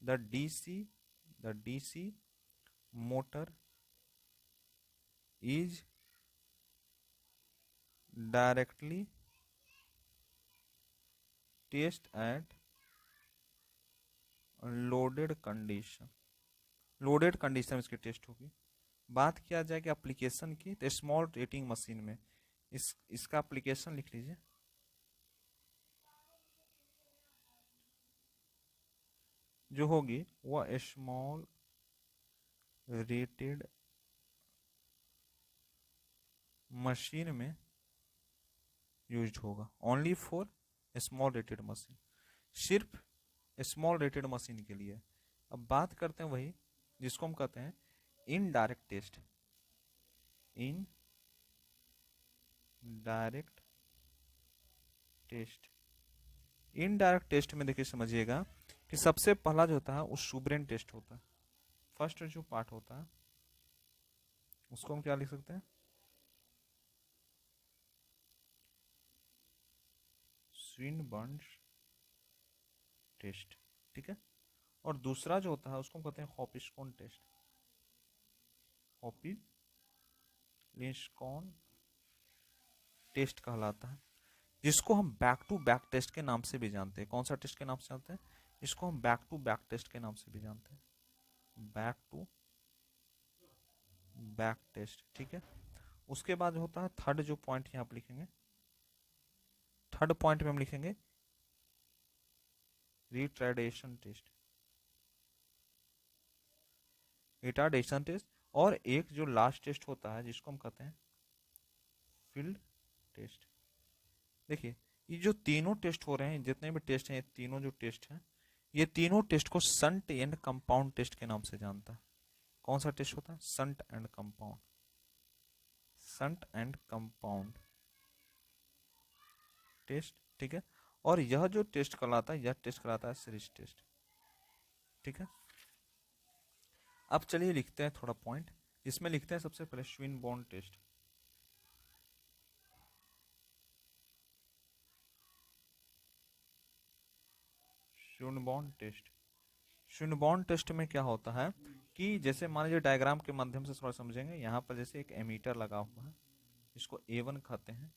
the DC, the DC motor is directly test at loaded condition, loaded condition में इसकी टेस्ट होगी। बात किया जाए कि एप्लीकेशन की, तो स्मॉल रेटिंग मशीन में इसका एप्लीकेशन लिख लीजिए। जो होगी वह स्मॉल रेटेड मशीन में यूज होगा, only for small rated machine, सिर्फ स्मॉल रेटेड मशीन के लिए। अब बात करते हैं वही जिसको हम कहते हैं indirect test. In direct test, indirect test में देखिए समझिएगा कि सबसे पहला जो होता है वो सुब्रेन टेस्ट होता है। फर्स्ट जो पार्ट होता है उसको हम क्या लिख सकते हैं, स्विनबर्न टेस्ट, ठीक है। और दूसरा जो होता है उसको हम कहते हैं हॉपिस्कोन टेस्ट, हॉपिस्कोन टेस्ट कहलाता है, जिसको हम बैक टू बैक टेस्ट के नाम से भी जानते हैं। कौन सा टेस्ट के नाम से जानते हैं, इसको हम बैक टू बैक टेस्ट के नाम से भी जानते हैं, बैक टू बैक टेस्ट, ठीक है। उसके बाद होता है थर्ड जो पॉइंट यहाँ पे लिखेंगे, थर्ड पॉइंट में हम लिखेंगे रिट्राडेशन टेस्ट, रिटार्डेशन टेस्ट। और एक जो लास्ट टेस्ट होता है जिसको हम कहते हैं फील्ड टेस्ट। देखिए ये जो तीनों टेस्ट हो रहे हैं, जितने भी टेस्ट हैं, ये तीनों जो टेस्ट हैं, ये तीनों टेस्ट को संट एंड कंपाउंड टेस्ट के नाम से जानता है। कौन सा टेस्ट होता है, shunt and compound, shunt and compound test, ठीक है। और यह जो टेस्ट कहलाता है, यह टेस्ट कहलाता है सीरीज टेस्ट, ठीक है। अब चलिए लिखते हैं थोड़ा पॉइंट, इसमें लिखते हैं सबसे पहले Swinburne test. Swinburne test, Swinburne test में क्या होता है कि जैसे मान लीजिए डायग्राम के माध्यम से थोड़ा समझेंगे। यहाँ पर जैसे एक एमीटर लगा हुआ है जिसको A1 कहते हैं,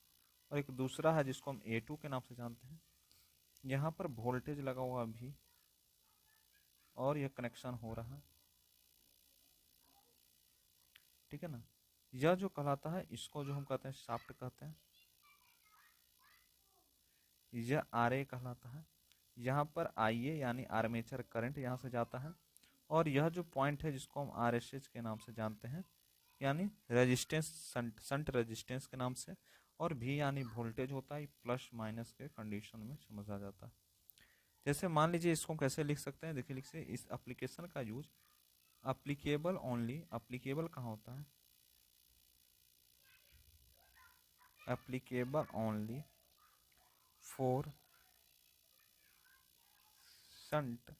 और एक दूसरा है जिसको हम A2 के नाम से जानते हैं। यहाँ पर वोल्टेज लगा हुआ भी, और यह कनेक्शन हो रहा है, ठीक है ना। यह जो कहलाता है इसको जो हम कहते हैं शाफ्ट कहते हैं, यह RA कहलाता है। यहाँ पर IA यानी आर्मेचर करंट यहाँ से जाता है, और यह जो पॉइंट है जिसको हम RSH के नाम से जानते हैं, यानी रेजिस्टेंस, संट रेजिस्टेंस के नाम से। और भी यानी वोल्टेज होता है, प्लस माइनस के कंडीशन में समझा जाता है। जैसे मान लीजिए इसको कैसे लिख सकते हैं, देखिए लिख सकते इस एप्लीकेशन का यूज अप्लीकेबल ओनली, अप्लीकेबल कहाँ होता है, applicable only for shunt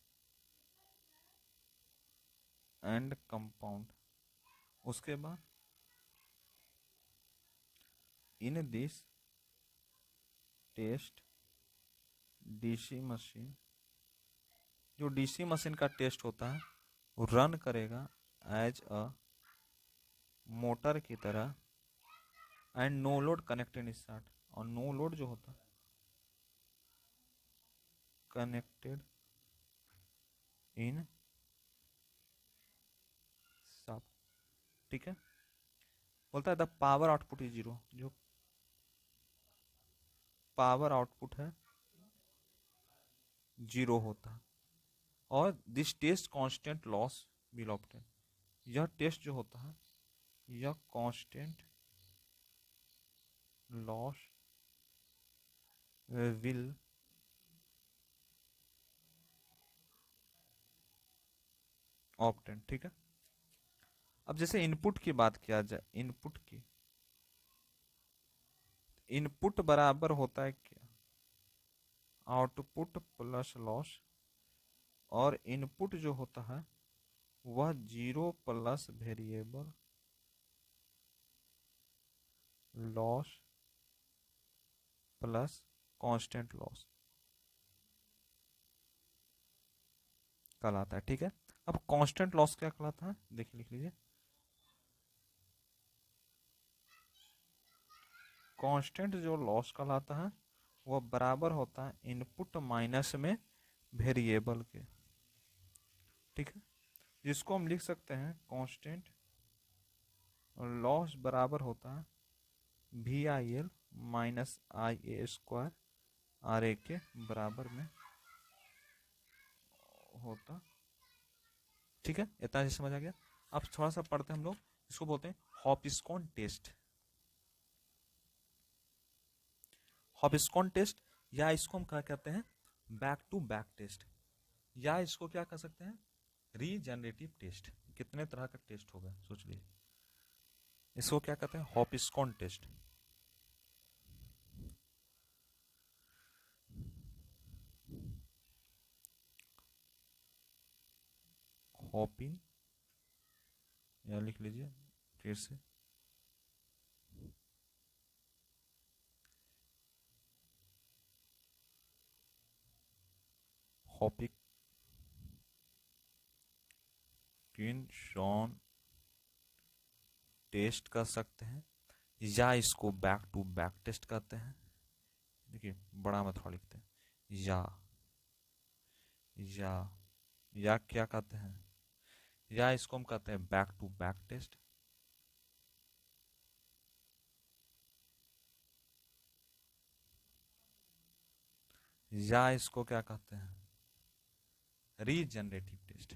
and compound. उसके बाद in this test DC machine, जो डीसी मशीन का टेस्ट होता है वो रन करेगा एज अ मोटर की तरह, and no load connected start. और नो लोड जो होता है कनेक्टेड इन सब, ठीक है। बोलता है the power output is zero, जो पावर आउटपुट है जीरो होता है। और this test constant loss will obtain, यह टेस्ट जो होता है यह कांस्टेंट लॉस विल ऑब्टेन, ठीक है। अब जैसे इनपुट की बात किया जाए, इनपुट की, इनपुट बराबर होता है क्या, आउटपुट प्लस लॉस। और इनपुट जो होता है वह zero plus variable loss plus constant loss कहलाता है, ठीक है। अब कांस्टेंट लॉस क्या कहलाता है, देखिए लिख लीजिए, कांस्टेंट जो लॉस कहलाता है वह बराबर होता है इनपुट माइनस में वेरिएबल के, ठीक है। जिसको हम लिख सकते हैं कांस्टेंट लॉस बराबर होता है VIL माइनस IA² RA के बराबर में होता। ठीक है, इतना चीज समझ आ गया। अब थोड़ा सा पढ़ते हैं हम लोग, इसको बोलते हैं हॉपस्कॉन टेस्ट। हॉपस्कॉन टेस्ट, या इसको हम क्या कहते हैं बैक टू बैक टेस्ट, या इसको क्या कह सकते हैं रीजनरेटिव टेस्ट। कितने तरह का टेस्ट होगा सोच लीजिए। इसको क्या कहते हैं हॉपस्कॉन टेस्ट। हॉपिन, या लिख लीजिए फिर से हॉपिकिंसन टेस्ट कर सकते हैं, या इसको बैक टू बैक टेस्ट कहते हैं। देखिए बड़ा में थोड़ा लिखते हैं, या या या क्या कहते हैं, या इसको हम कहते हैं बैक टू बैक टेस्ट, या इसको क्या कहते हैं रीजनरेटिव टेस्ट।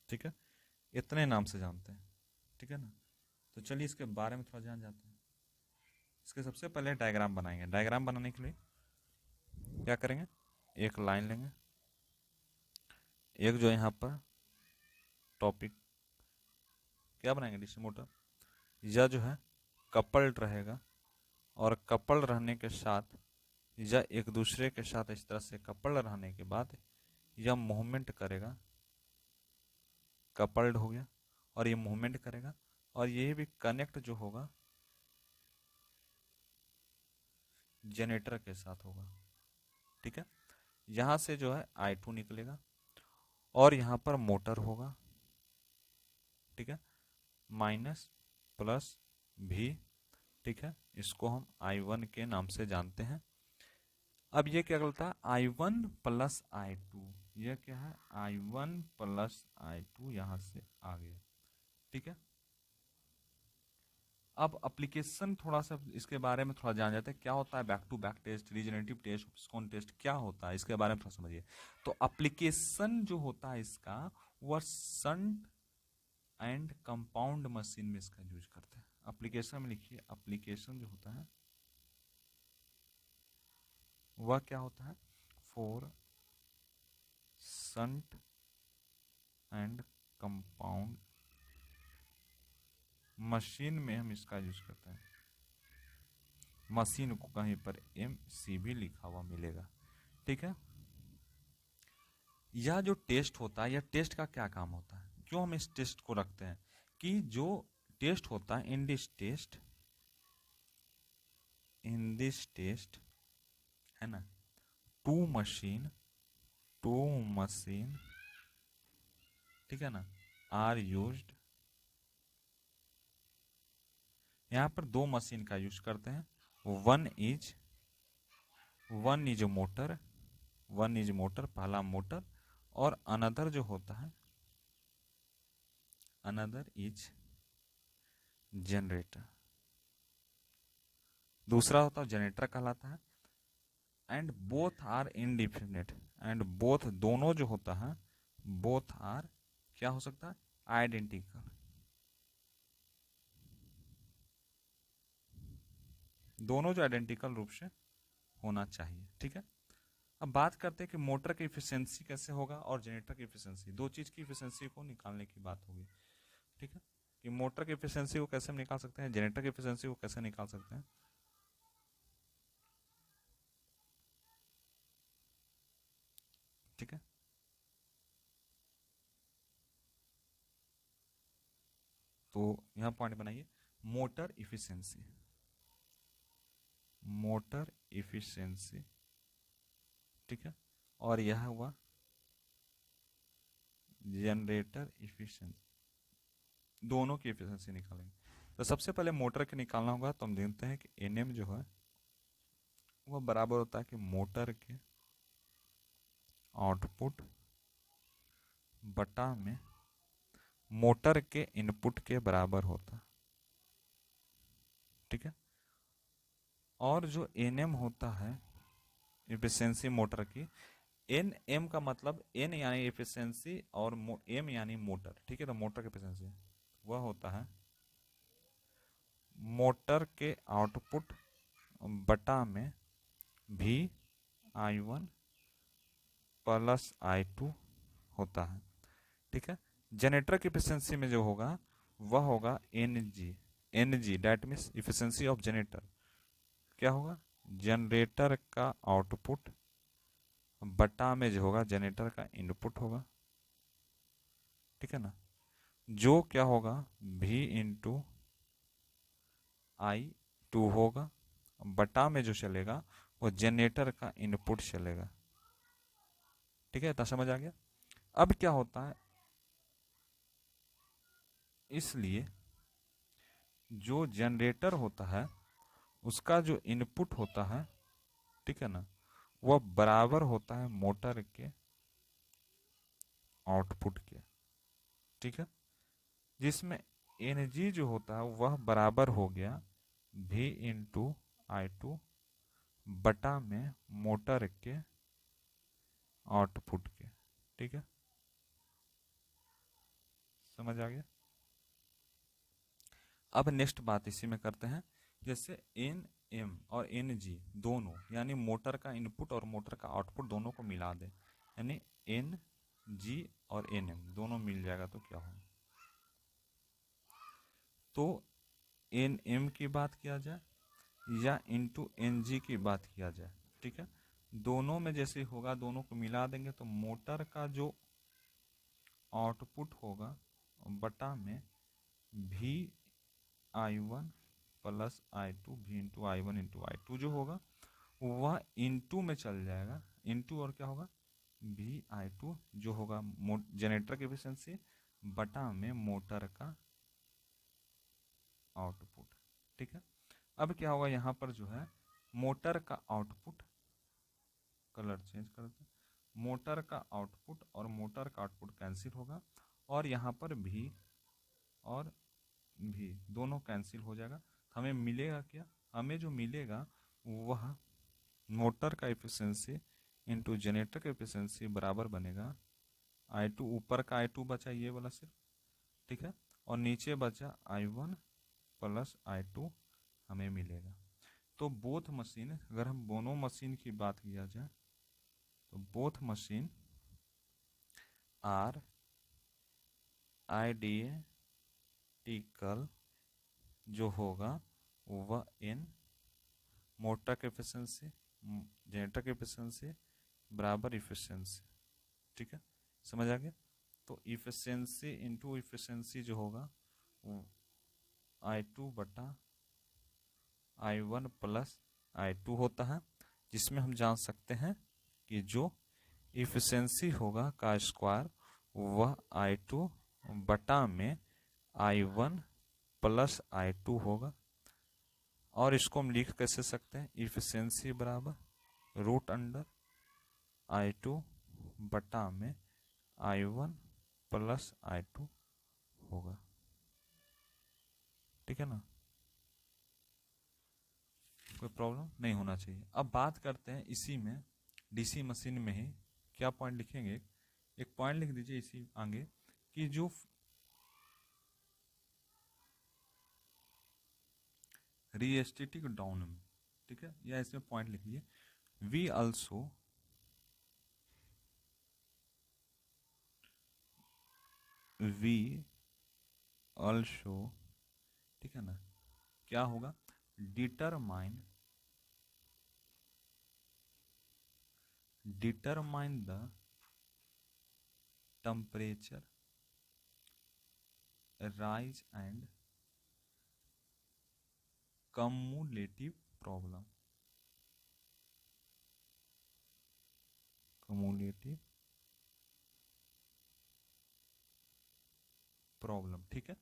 ठीक है, इतने नाम से जानते हैं। ठीक है ना, तो चलिए इसके बारे में थोड़ा जान जाते हैं। इसके सबसे पहले डायग्राम बनाएंगे। डायग्राम बनाने के लिए क्या करेंगे, एक लाइन लेंगे, एक जो यहाँ पर टॉपिक क्या बनाएंगे डीसी मोटर, यह जो है कपल्ड रहेगा, और कपल्ड रहने के साथ यह एक दूसरे के साथ इस तरह से कपल्ड रहने के बाद यह मूवमेंट करेगा, कपल्ड हो गया, और ये मूवमेंट करेगा, और ये भी कनेक्ट जो होगा जनरेटर के साथ होगा। ठीक है, यहां से जो है I2 निकलेगा, और यहां पर मोटर होगा। ठीक है, माइनस प्लस भी। ठीक है, इसको हम I1 के नाम से जानते हैं। अब ये क्या करता है I1 प्लस I2, ये क्या है I1 प्लस I2 यहां से आ गया। ठीक है, अब एप्लीकेशन थोड़ा सा इसके बारे में थोड़ा जान जाते हैं, क्या होता है back to back test, regenerative test, हॉपस्कॉन टेस्ट क्या होता है, इसके बारे में थोड़ा समझिए। तो एप्लीकेशन जो होता है इसका, वह शंट एंड कंपाउंड मशीन में इसका यूज करते हैं। एप्लीकेशन में लिखिए, एप्लीकेशन जो होता है वह क्या होता है for shunt and compound machine में हम इसका यूज करते हैं। मशीन को कहीं पर MC भी लिखा हुआ मिलेगा। ठीक है, यह जो टेस्ट होता है, यह टेस्ट का क्या काम होता है, क्यों हम इस टेस्ट को रखते हैं, कि जो टेस्ट होता है इन दिस टेस्ट है ना, टू मशीन ठीक है ना आर यूज्ड, यहां पर दो मशीन का यूज करते हैं। वन इज मोटर, पहला मोटर, और अनदर जो होता है अनदर इज जनरेटर, दूसरा होता है जनरेटर कहलाता है। And both are indefinite, and both दोनों जो होता है, बोथ आर क्या हो सकता है आइडेंटिकल, दोनों जो आइडेंटिकल रूप से होना चाहिए। ठीक है, अब बात करते हैं कि मोटर की इफिशियंसी कैसे होगा और जनरेटर की इफिशियंसी, दो चीज की इफिशियंसी को निकालने की बात होगी। ठीक है, कि मोटर की इफिशियंसी को कैसे हम निकाल सकते हैं, जनरेटर की इफिशियंसी को कैसे निकाल सकते हैं। ठीक है, तो यहां पॉइंट बनाइए, मोटर इफिशियंसी, मोटर इफिशियंसी। ठीक है, और यह हुआ जनरेटर इफिशियंसी, दोनों की इफिशियंसी निकालेंगे। तो सबसे पहले मोटर के निकालना होगा, तो हम देखते हैं कि NM जो है वह बराबर होता है कि मोटर के आउटपुट बटा में मोटर के इनपुट के बराबर होता है। ठीक है। और जो एनएम होता है एफिशिएंसी मोटर की, एन एम का मतलब एन यानी एफिशिएंसी और एम यानी मोटर। ठीक है, तो मोटर की एफिशिएंसी वह होता है मोटर के आउटपुट बटा में भी I1 प्लस I2 होता है। ठीक है। जनरेटर की एफिशिएंसी में जो होगा वह होगा N G that means efficiency of generator. क्या होगा? जनरेटर का आउटपुट बटा में जो होगा जनरेटर का इनपुट होगा। ठीक है ना, जो क्या होगा V इंटू I2 होगा, बटा में जो चलेगा वो जनरेटर का इनपुट चलेगा। ठीक है, इतना समझ आ गया। अब क्या होता है, इसलिए जो जनरेटर होता है उसका जो इनपुट होता है, ठीक है ना, वह बराबर होता है मोटर के आउटपुट के। ठीक है, जिसमें एनर्जी जो होता है वह बराबर हो गया V इंटू I2 बटा में मोटर के आउटपुट के। ठीक है, समझ आ गया। अब नेक्स्ट बात इसी में करते हैं, जैसे एन एम और एन जी दोनों यानी मोटर का इनपुट और मोटर का आउटपुट दोनों को मिला दें, यानी एन जी और एन एम दोनों मिल जाएगा तो क्या होगा। तो एन एम की बात किया जाए या इंटू एन जी की बात किया जाए, ठीक है, दोनों में जैसे होगा दोनों को मिला देंगे तो मोटर का जो आउटपुट होगा बटा में भी I1 प्लस I2 भी इंटू I1 इंटू I2 जो होगा वह इंटू में चल जाएगा, इंटू और क्या होगा VI2 जो होगा जनरेटर की एफिशिएंसी बटा में मोटर का आउटपुट। ठीक है, अब क्या होगा यहाँ पर जो है मोटर का आउटपुट, कलर चेंज करते हैं, मोटर का आउटपुट और मोटर का आउटपुट कैंसिल होगा और यहाँ पर भी और भी दोनों कैंसिल हो जाएगा। हमें मिलेगा क्या, हमें जो मिलेगा वह मोटर का एफिशिएंसी इंटू जनरेटर का एफिशिएंसी बराबर बनेगा I2, ऊपर का I2 बचा ये वाला सिर्फ, ठीक है, और नीचे बचा I1 प्लस I2 हमें मिलेगा। तो बोथ मशीन, अगर हम दोनों मशीन की बात किया जाए तो बोथ मशीन आर आइडियटिकल जो होगा वह इन मोटर की एफिशिएंसी जनरेटर की एफिशिएंसी बराबर इफिशिएंसी। ठीक है, समझ आ गया। तो इफिशिएंसी इंटू इफिशिएंसी जो होगा वो I2 बटा I1 प्लस I2 होता है, जिसमें हम जान सकते हैं कि जो इफिशिएंसी होगा का स्क्वायर वह I2 बटा में I1 प्लस I2 होगा। और इसको हम लिख कैसे सकते हैं, इफिशिएंसी बराबर रूट अंडर I2 बटा में I1 प्लस I2 होगा। ठीक है ना, कोई प्रॉब्लम नहीं होना चाहिए। अब बात करते हैं इसी में डीसी मशीन में ही क्या पॉइंट लिखेंगे, एक पॉइंट लिख दीजिए इसी आगे कि जो रिएस्टेटिक डाउन में, ठीक है, या इसमें पॉइंट लिख लीजिए वी ऑल्सो ठीक है ना, क्या होगा determine the temperature rise and cumulative problem, ठीक है।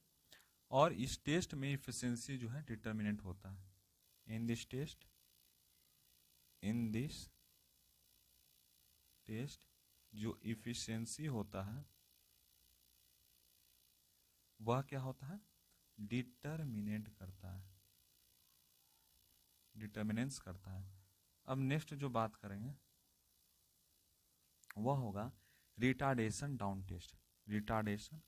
और इस टेस्ट में इफिशिएंसी जो है डिटर्मिनेंट होता है। In this test in this test जो इफिशिएंसी होता है वह क्या होता है, डिटर्मिनेंट करता है, डिटर्मिनेंस करता है। अब नेक्स्ट जो बात करेंगे वह होगा retardation down test. Retardation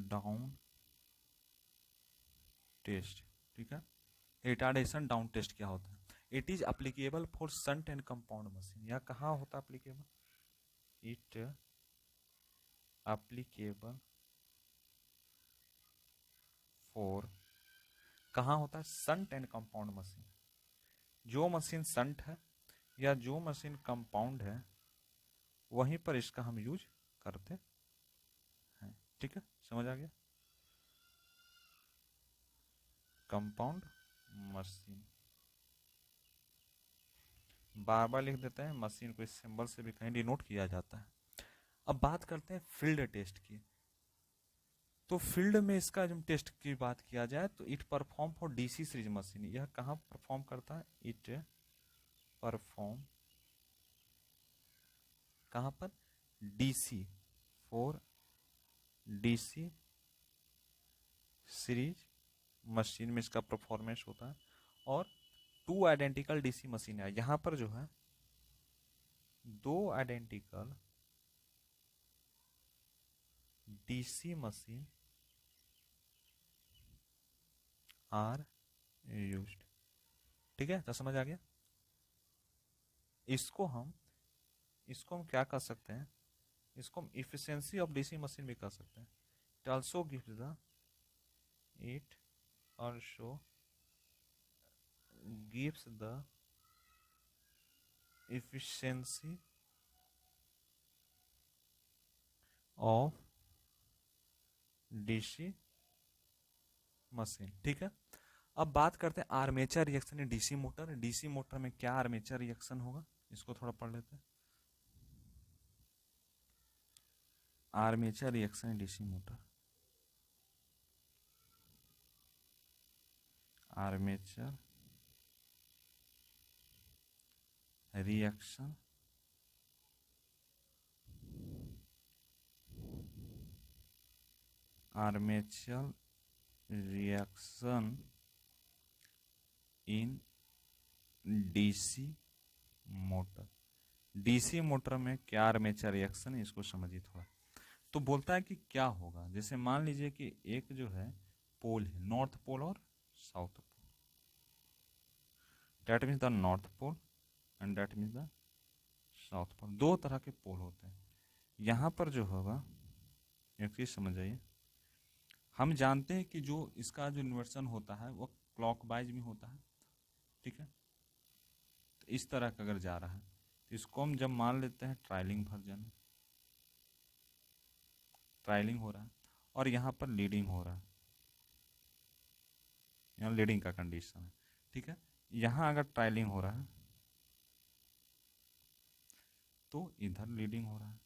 down test. ठीक है, रिटार्डेशन डाउन टेस्ट क्या होता है? It is applicable for shunt and compound machine. यह कहाँ होता है अप्लीकेबल? इट अप्लीकेबल फॉर, कहाँ होता है? Shunt and compound machine. जो मशीन शंट है या जो मशीन कंपाउंड है वहीं पर इसका हम यूज करते हैं। ठीक है, समझ आ गया? कंपाउंड मशीन बार बार लिख देते हैं, मशीन को इस सिंबल से भी कहीं डिनोट किया जाता है। अब बात करते हैं फील्ड टेस्ट की। तो फील्ड में इसका जब टेस्ट की बात किया जाए तो it perform for DC series machine. यह कहाँ परफॉर्म करता है? इट परफॉर्म कहाँ पर? DC, for DC series machine में इसका परफॉर्मेंस होता है। और टू आइडेंटिकल डीसी मशीन है, यहाँ पर जो है दो identical DC machine are used. ठीक है, तो समझ आ गया? इसको हम क्या कर सकते हैं? इसको हम इफिशिएंसी ऑफ डीसी मशीन भी कर सकते हैं। It also gives the it also gives the efficiency of DC machine. ठीक है, अब बात करते हैं armature reaction in DC motor. DC motor में क्या आर्मेचर रिएक्शन होगा, इसको थोड़ा पढ़ लेते हैं। Armature reaction in DC motor, armature reaction armature reaction in DC motor. DC motor में क्या आर्मेचर रिएक्शन है, इसको समझिए थोड़ा। तो बोलता है कि क्या होगा, जैसे मान लीजिए कि एक जो है पोल है, नॉर्थ पोल और south pole. That means the north pole and that means the south pole. दो तरह के पोल होते हैं। यहाँ पर जो होगा, एक चीज समझ आइए, हम जानते हैं कि जो इसका जो इन्वर्सन होता है वो क्लॉकवाइज में होता है। ठीक है, तो इस तरह का अगर जा रहा है तो इसको हम जब मान लेते हैं ट्रायलिंग वर्जन है, ट्रायलिंग हो रहा है, और यहाँ पर लीडिंग हो रहा है, यहाँ लीडिंग का कंडीशन है। ठीक है, यहाँ अगर ट्रायलिंग हो रहा है तो इधर लीडिंग हो रहा है,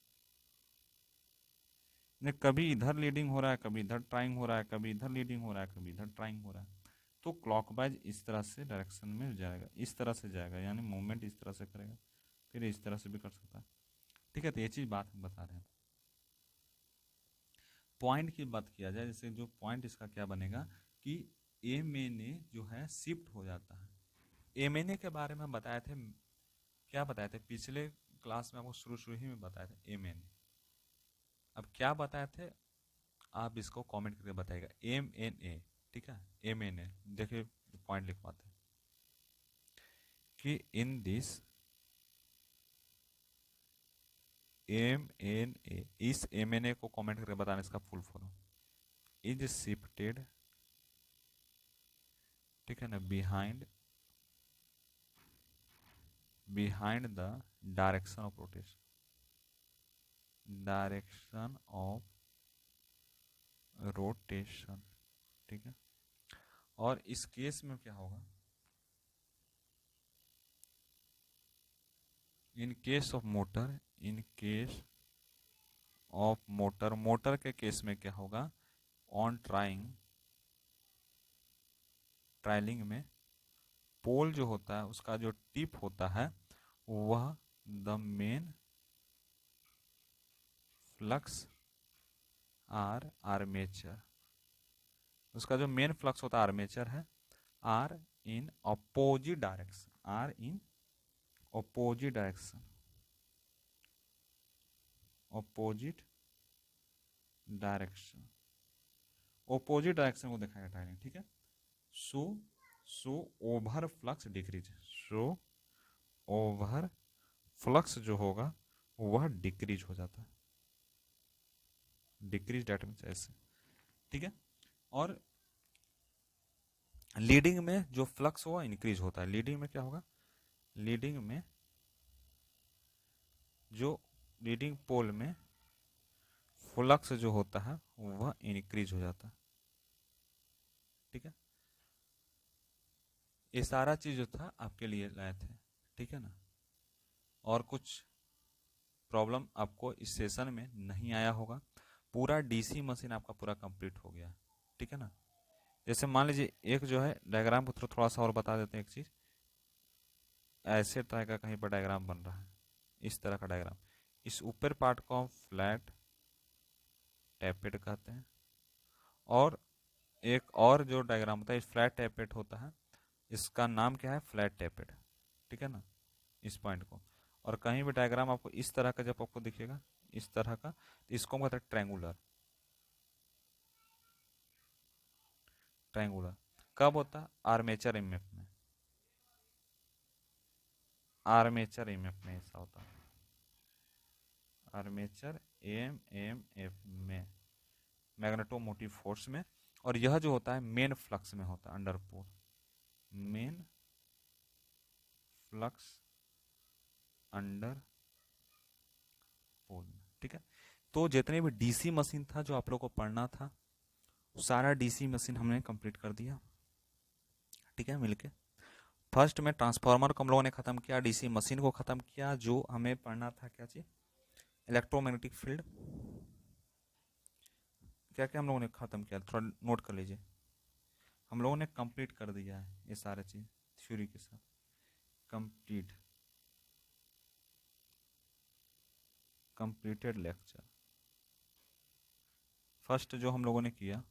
ने कभी इधर लीडिंग हो रहा है, कभी इधर ट्राइंग हो रहा है, कभी इधर लीडिंग हो रहा है, कभी इधर ट्राइंग हो रहा है। तो क्लॉकवाइज इस तरह से डायरेक्शन में जाएगा, इस तरह से जाएगा, यानी मूवमेंट इस तरह से करेगा, फिर इस तरह से भी कर सकता है। ठीक है, तो ये चीज़ बात हम बता रहे हैं। पॉइंट की बात किया जाए, जैसे जो पॉइंट इसका क्या बनेगा कि एम एन ए जो है शिफ्ट हो जाता है। एम एन ए के बारे में बताए थे, क्या बताए थे पिछले क्लास में, आपको शुरू शुरू ही में बताए थे एम एन ए। अब क्या बताए थे आप इसको कमेंट करके बताइएगा, एम एन ए। ठीक है, एम एन ए देखिए पॉइंट लिखवाते हैं कि in this M N A, इस एम एन ए को कमेंट करके बताना इसका फुल फॉर्म। इज शिफ्टेड, ठीक है ना, behind the direction of rotation, direction of rotation. ठीक है, और इस केस में क्या होगा, in case of motor, in case of motor, motor के केस में क्या होगा, ऑन ट्राइंग ट्रायलिंग में पोल जो होता है उसका जो टिप होता है वह द मेन फ्लक्स आर्मेचर, उसका जो मेन फ्लक्स होता है आर्मेचर है, are in opposite direction, are in opposite direction, opposite direction, opposite direction को दिखाएगा ट्रायलिंग, ठीक है। So so over flux decrease, so over flux जो होगा वह डिक्रीज हो जाता है, डिक्रीज डेट मीन्स ऐसे, ठीक है। और लीडिंग में जो फ्लक्स होगा इंक्रीज होता है, लीडिंग में क्या होगा, लीडिंग में जो लीडिंग पोल में फ्लक्स जो होता है वह इंक्रीज हो जाता है, ठीक है। ये सारा चीज जो था आपके लिए लाए थे, ठीक है ना। और कुछ प्रॉब्लम आपको इस सेशन में नहीं आया होगा, पूरा डीसी मशीन आपका पूरा कंप्लीट हो गया, ठीक है ना। जैसे मान लीजिए एक जो है डायग्राम को थोड़ा सा और बता देते हैं, एक चीज ऐसे तरह का कहीं पर डायग्राम बन रहा है, इस तरह का डायग्राम, इस ऊपर पार्ट को हम फ्लैट टैपेड कहते हैं, और एक और जो डायग्राम होता है इस फ्लैट टैपेड होता है, इसका नाम क्या है, फ्लैट टैपेड, ठीक है ना, इस पॉइंट को। और कहीं भी डायग्राम आपको इस तरह का जब आपको दिखेगा इस तरह का, तो इसको हम कहते हैं ट्रायंगुलर, ट्रायंगुलर कब होता है, आर्मेचर ईएमएफ में, आर्मेचर ईएमएफ में ऐसा होता है, आर्मेचर एएमएफ में, मैग्नेटोमोटिव फोर्स में। और यह जो होता है मेन फ्लक्स में होता है, अंडर पोल, मेन फ्लक्स अंडर पोल में, ठीक है। तो जितने भी डीसी मशीन था जो आप लोग को पढ़ना था, सारा डीसी मशीन हमने कंप्लीट कर दिया, ठीक है, मिलके। फर्स्ट में ट्रांसफार्मर को हम लोगों ने खत्म किया, डीसी मशीन को खत्म किया, जो हमें पढ़ना था क्या चीज, इलेक्ट्रोमैग्नेटिक फील्ड, क्या क्या हम लोगों ने खत्म किया, थोड़ा नोट कर लीजिए। हम लोगों ने कंप्लीट कर दिया है ये सारा चीज थ्योरी के साथ, कंप्लीट, कंप्लीटेड लेक्चर। फर्स्ट जो हम लोगों ने किया,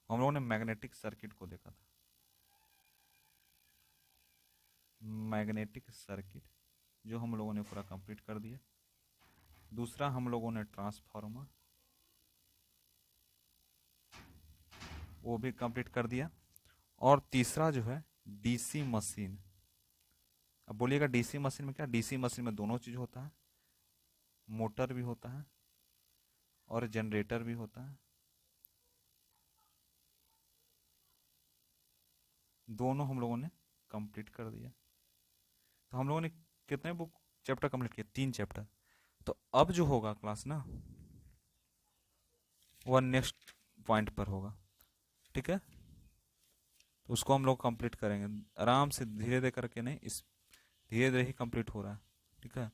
हम लोगों ने मैग्नेटिक सर्किट को देखा था, मैग्नेटिक सर्किट जो हम लोगों ने पूरा कंप्लीट कर दिया। दूसरा हम लोगों ने ट्रांसफार्मर, वो भी कंप्लीट कर दिया। और तीसरा जो है डीसी मशीन। अब बोलिएगा डीसी मशीन में क्या, डीसी मशीन में दोनों चीज होता है, मोटर भी होता है और जनरेटर भी होता है, दोनों हम लोगों ने कंप्लीट कर दिया। तो हम लोगों ने कितने बुक चैप्टर कंप्लीट किए, 3 चैप्टर। तो अब जो होगा क्लास ना वह नेक्स्ट पॉइंट पर होगा, ठीक है। तो उसको हम लोग कंप्लीट करेंगे आराम से, धीरे धीरे करके, नहीं इस धीरे धीरे ही कंप्लीट हो रहा है, ठीक है।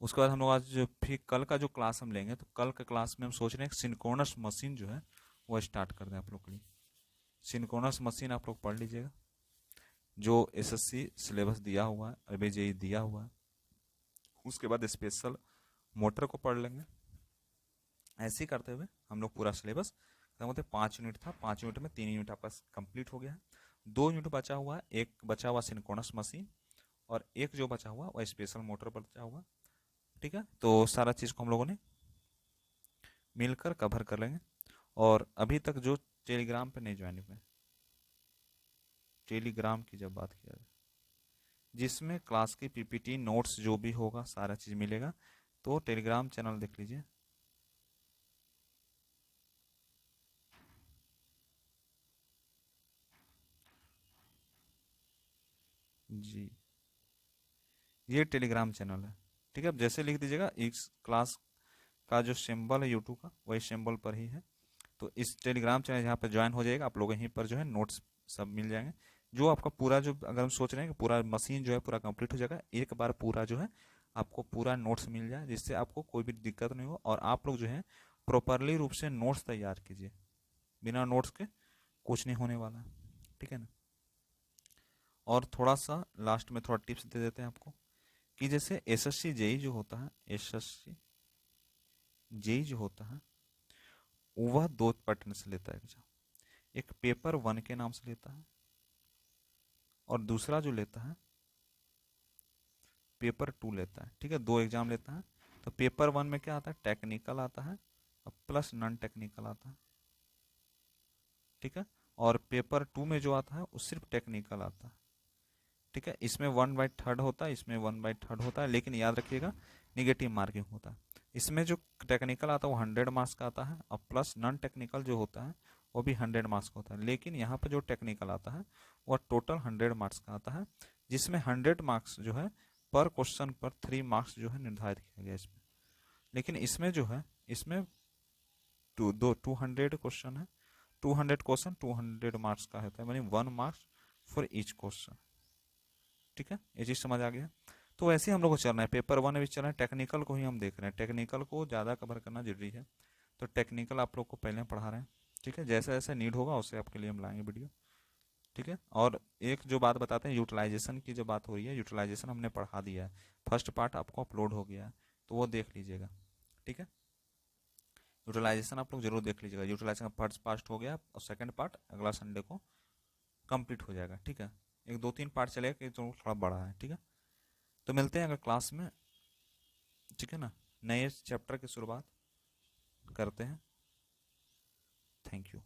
उसके बाद हम लोग आज जो फिर कल का जो क्लास हम लेंगे, तो कल का क्लास में हम सोच रहे हैं सिंक्रोनस मशीन जो है वो स्टार्ट कर दें आप लोग के लिए। सिंक्रोनस मशीन आप लोग पढ़ लीजिएगा, जो एसएससी सिलेबस दिया हुआ है, अभी जेई दिया हुआ है। उसके बाद स्पेशल मोटर को पढ़ लेंगे। ऐसे ही करते हुए हम लोग पूरा सिलेबस खत्म होते, 5 यूनिट था, 5 यूनिट में 3 यूनिट आपका कंप्लीट हो गया है। 2 यूनिट बचा हुआ है, एक बचा हुआ सिंक्रोनस मशीन, और एक जो बचा हुआ वह स्पेशल मोटर बचा हुआ, ठीक है। तो सारा चीज़ को हम लोगों ने मिलकर कवर कर लेंगे। और अभी तक जो टेलीग्राम पे नहीं ज्वाइन हुए, टेलीग्राम की जब बात किया जाए, जिसमें क्लास की पीपीटी नोट्स जो भी होगा सारा चीज़ मिलेगा, तो टेलीग्राम चैनल देख लीजिए। जी, ये टेलीग्राम चैनल है, ठीक है। अब जैसे लिख दीजिएगा इस क्लास का जो सिंबल है यूट्यूब का, वही सिंबल पर ही है। तो इस टेलीग्राम चैनल यहाँ पर ज्वाइन हो जाएगा, आप लोग यहीं पर जो है नोट्स सब मिल जाएंगे। जो आपका पूरा, जो अगर हम सोच रहे हैं कि पूरा मशीन जो है पूरा कंप्लीट हो जाएगा, एक बार पूरा जो है आपको पूरा नोट्स मिल जाए, जिससे आपको कोई भी दिक्कत नहीं हो। और आप लोग जो है प्रॉपरली रूप से नोट्स तैयार कीजिए, बिना नोट्स के कुछ नहीं होने वाला है, ठीक है ना। और थोड़ा सा लास्ट में थोड़ा टिप्स दे देते हैं आपको कि जैसे एसएससी जेई जो होता है, एसएससी जेई जो होता है वह दो पैटर्न से लेता है एग्जाम। एक पेपर वन के नाम से लेता है और दूसरा जो लेता है पेपर टू लेता है। ठीक है, दो एग्जाम लेता है। तो पेपर वन में क्या आता है, टेक्निकल आता है और प्लस नॉन टेक्निकल आता है। ठीक है, और पेपर टू में जो आता है वो सिर्फ टेक्निकल आता है। ठीक है, इसमें 1/3 होता है, इसमें 1/3 होता है, लेकिन याद रखिएगा निगेटिव मार्किंग होता है। इसमें जो टेक्निकल आता है वो 100 मार्क्स का आता है और प्लस नॉन टेक्निकल जो होता है वो भी 100 मार्क्स का होता है। लेकिन यहाँ पर जो टेक्निकल आता है वह टोटल 100 मार्क्स का आता है, जिसमें 100 मार्क्स जो है पर क्वेश्चन पर 3 मार्क्स जो है निर्धारित किया गया इसमें। लेकिन इसमें जो है, इसमें 200 क्वेश्चन है, 200 क्वेश्चन 200 मार्क्स का होता है, यानी 1 मार्क्स फॉर ईच क्वेश्चन। ठीक है, ये चीज़ समझ आ गया। तो वैसे ही हम लोग को चलना है, पेपर वन में भी चलना है, टेक्निकल को ही हम देख रहे हैं, टेक्निकल को ज़्यादा कवर करना जरूरी है। तो टेक्निकल आप लोग को पहले पढ़ा रहे हैं। ठीक है, जैसा जैसा नीड होगा उससे आपके लिए हम लाएंगे वीडियो। ठीक है, और एक जो बात बताते हैं यूटिलाइजेशन की, जो बात हो रही है यूटिलाइजेशन हमने पढ़ा दिया है, फर्स्ट पार्ट आपको अपलोड हो गया है, तो वो देख लीजिएगा। ठीक है, यूटिलाइजेशन आप लोग जरूर देख लीजिएगा। यूटिलाइजेशन का फर्स्ट पार्ट हो गया और सेकंड पार्ट अगला संडे को कंप्लीट हो जाएगा। ठीक है, एक 2-3 पार्ट चलेगा कि जो थोड़ा बड़ा है। ठीक है, तो मिलते हैं अगर क्लास में। ठीक है ना, नए चैप्टर की शुरुआत करते हैं। Thank you.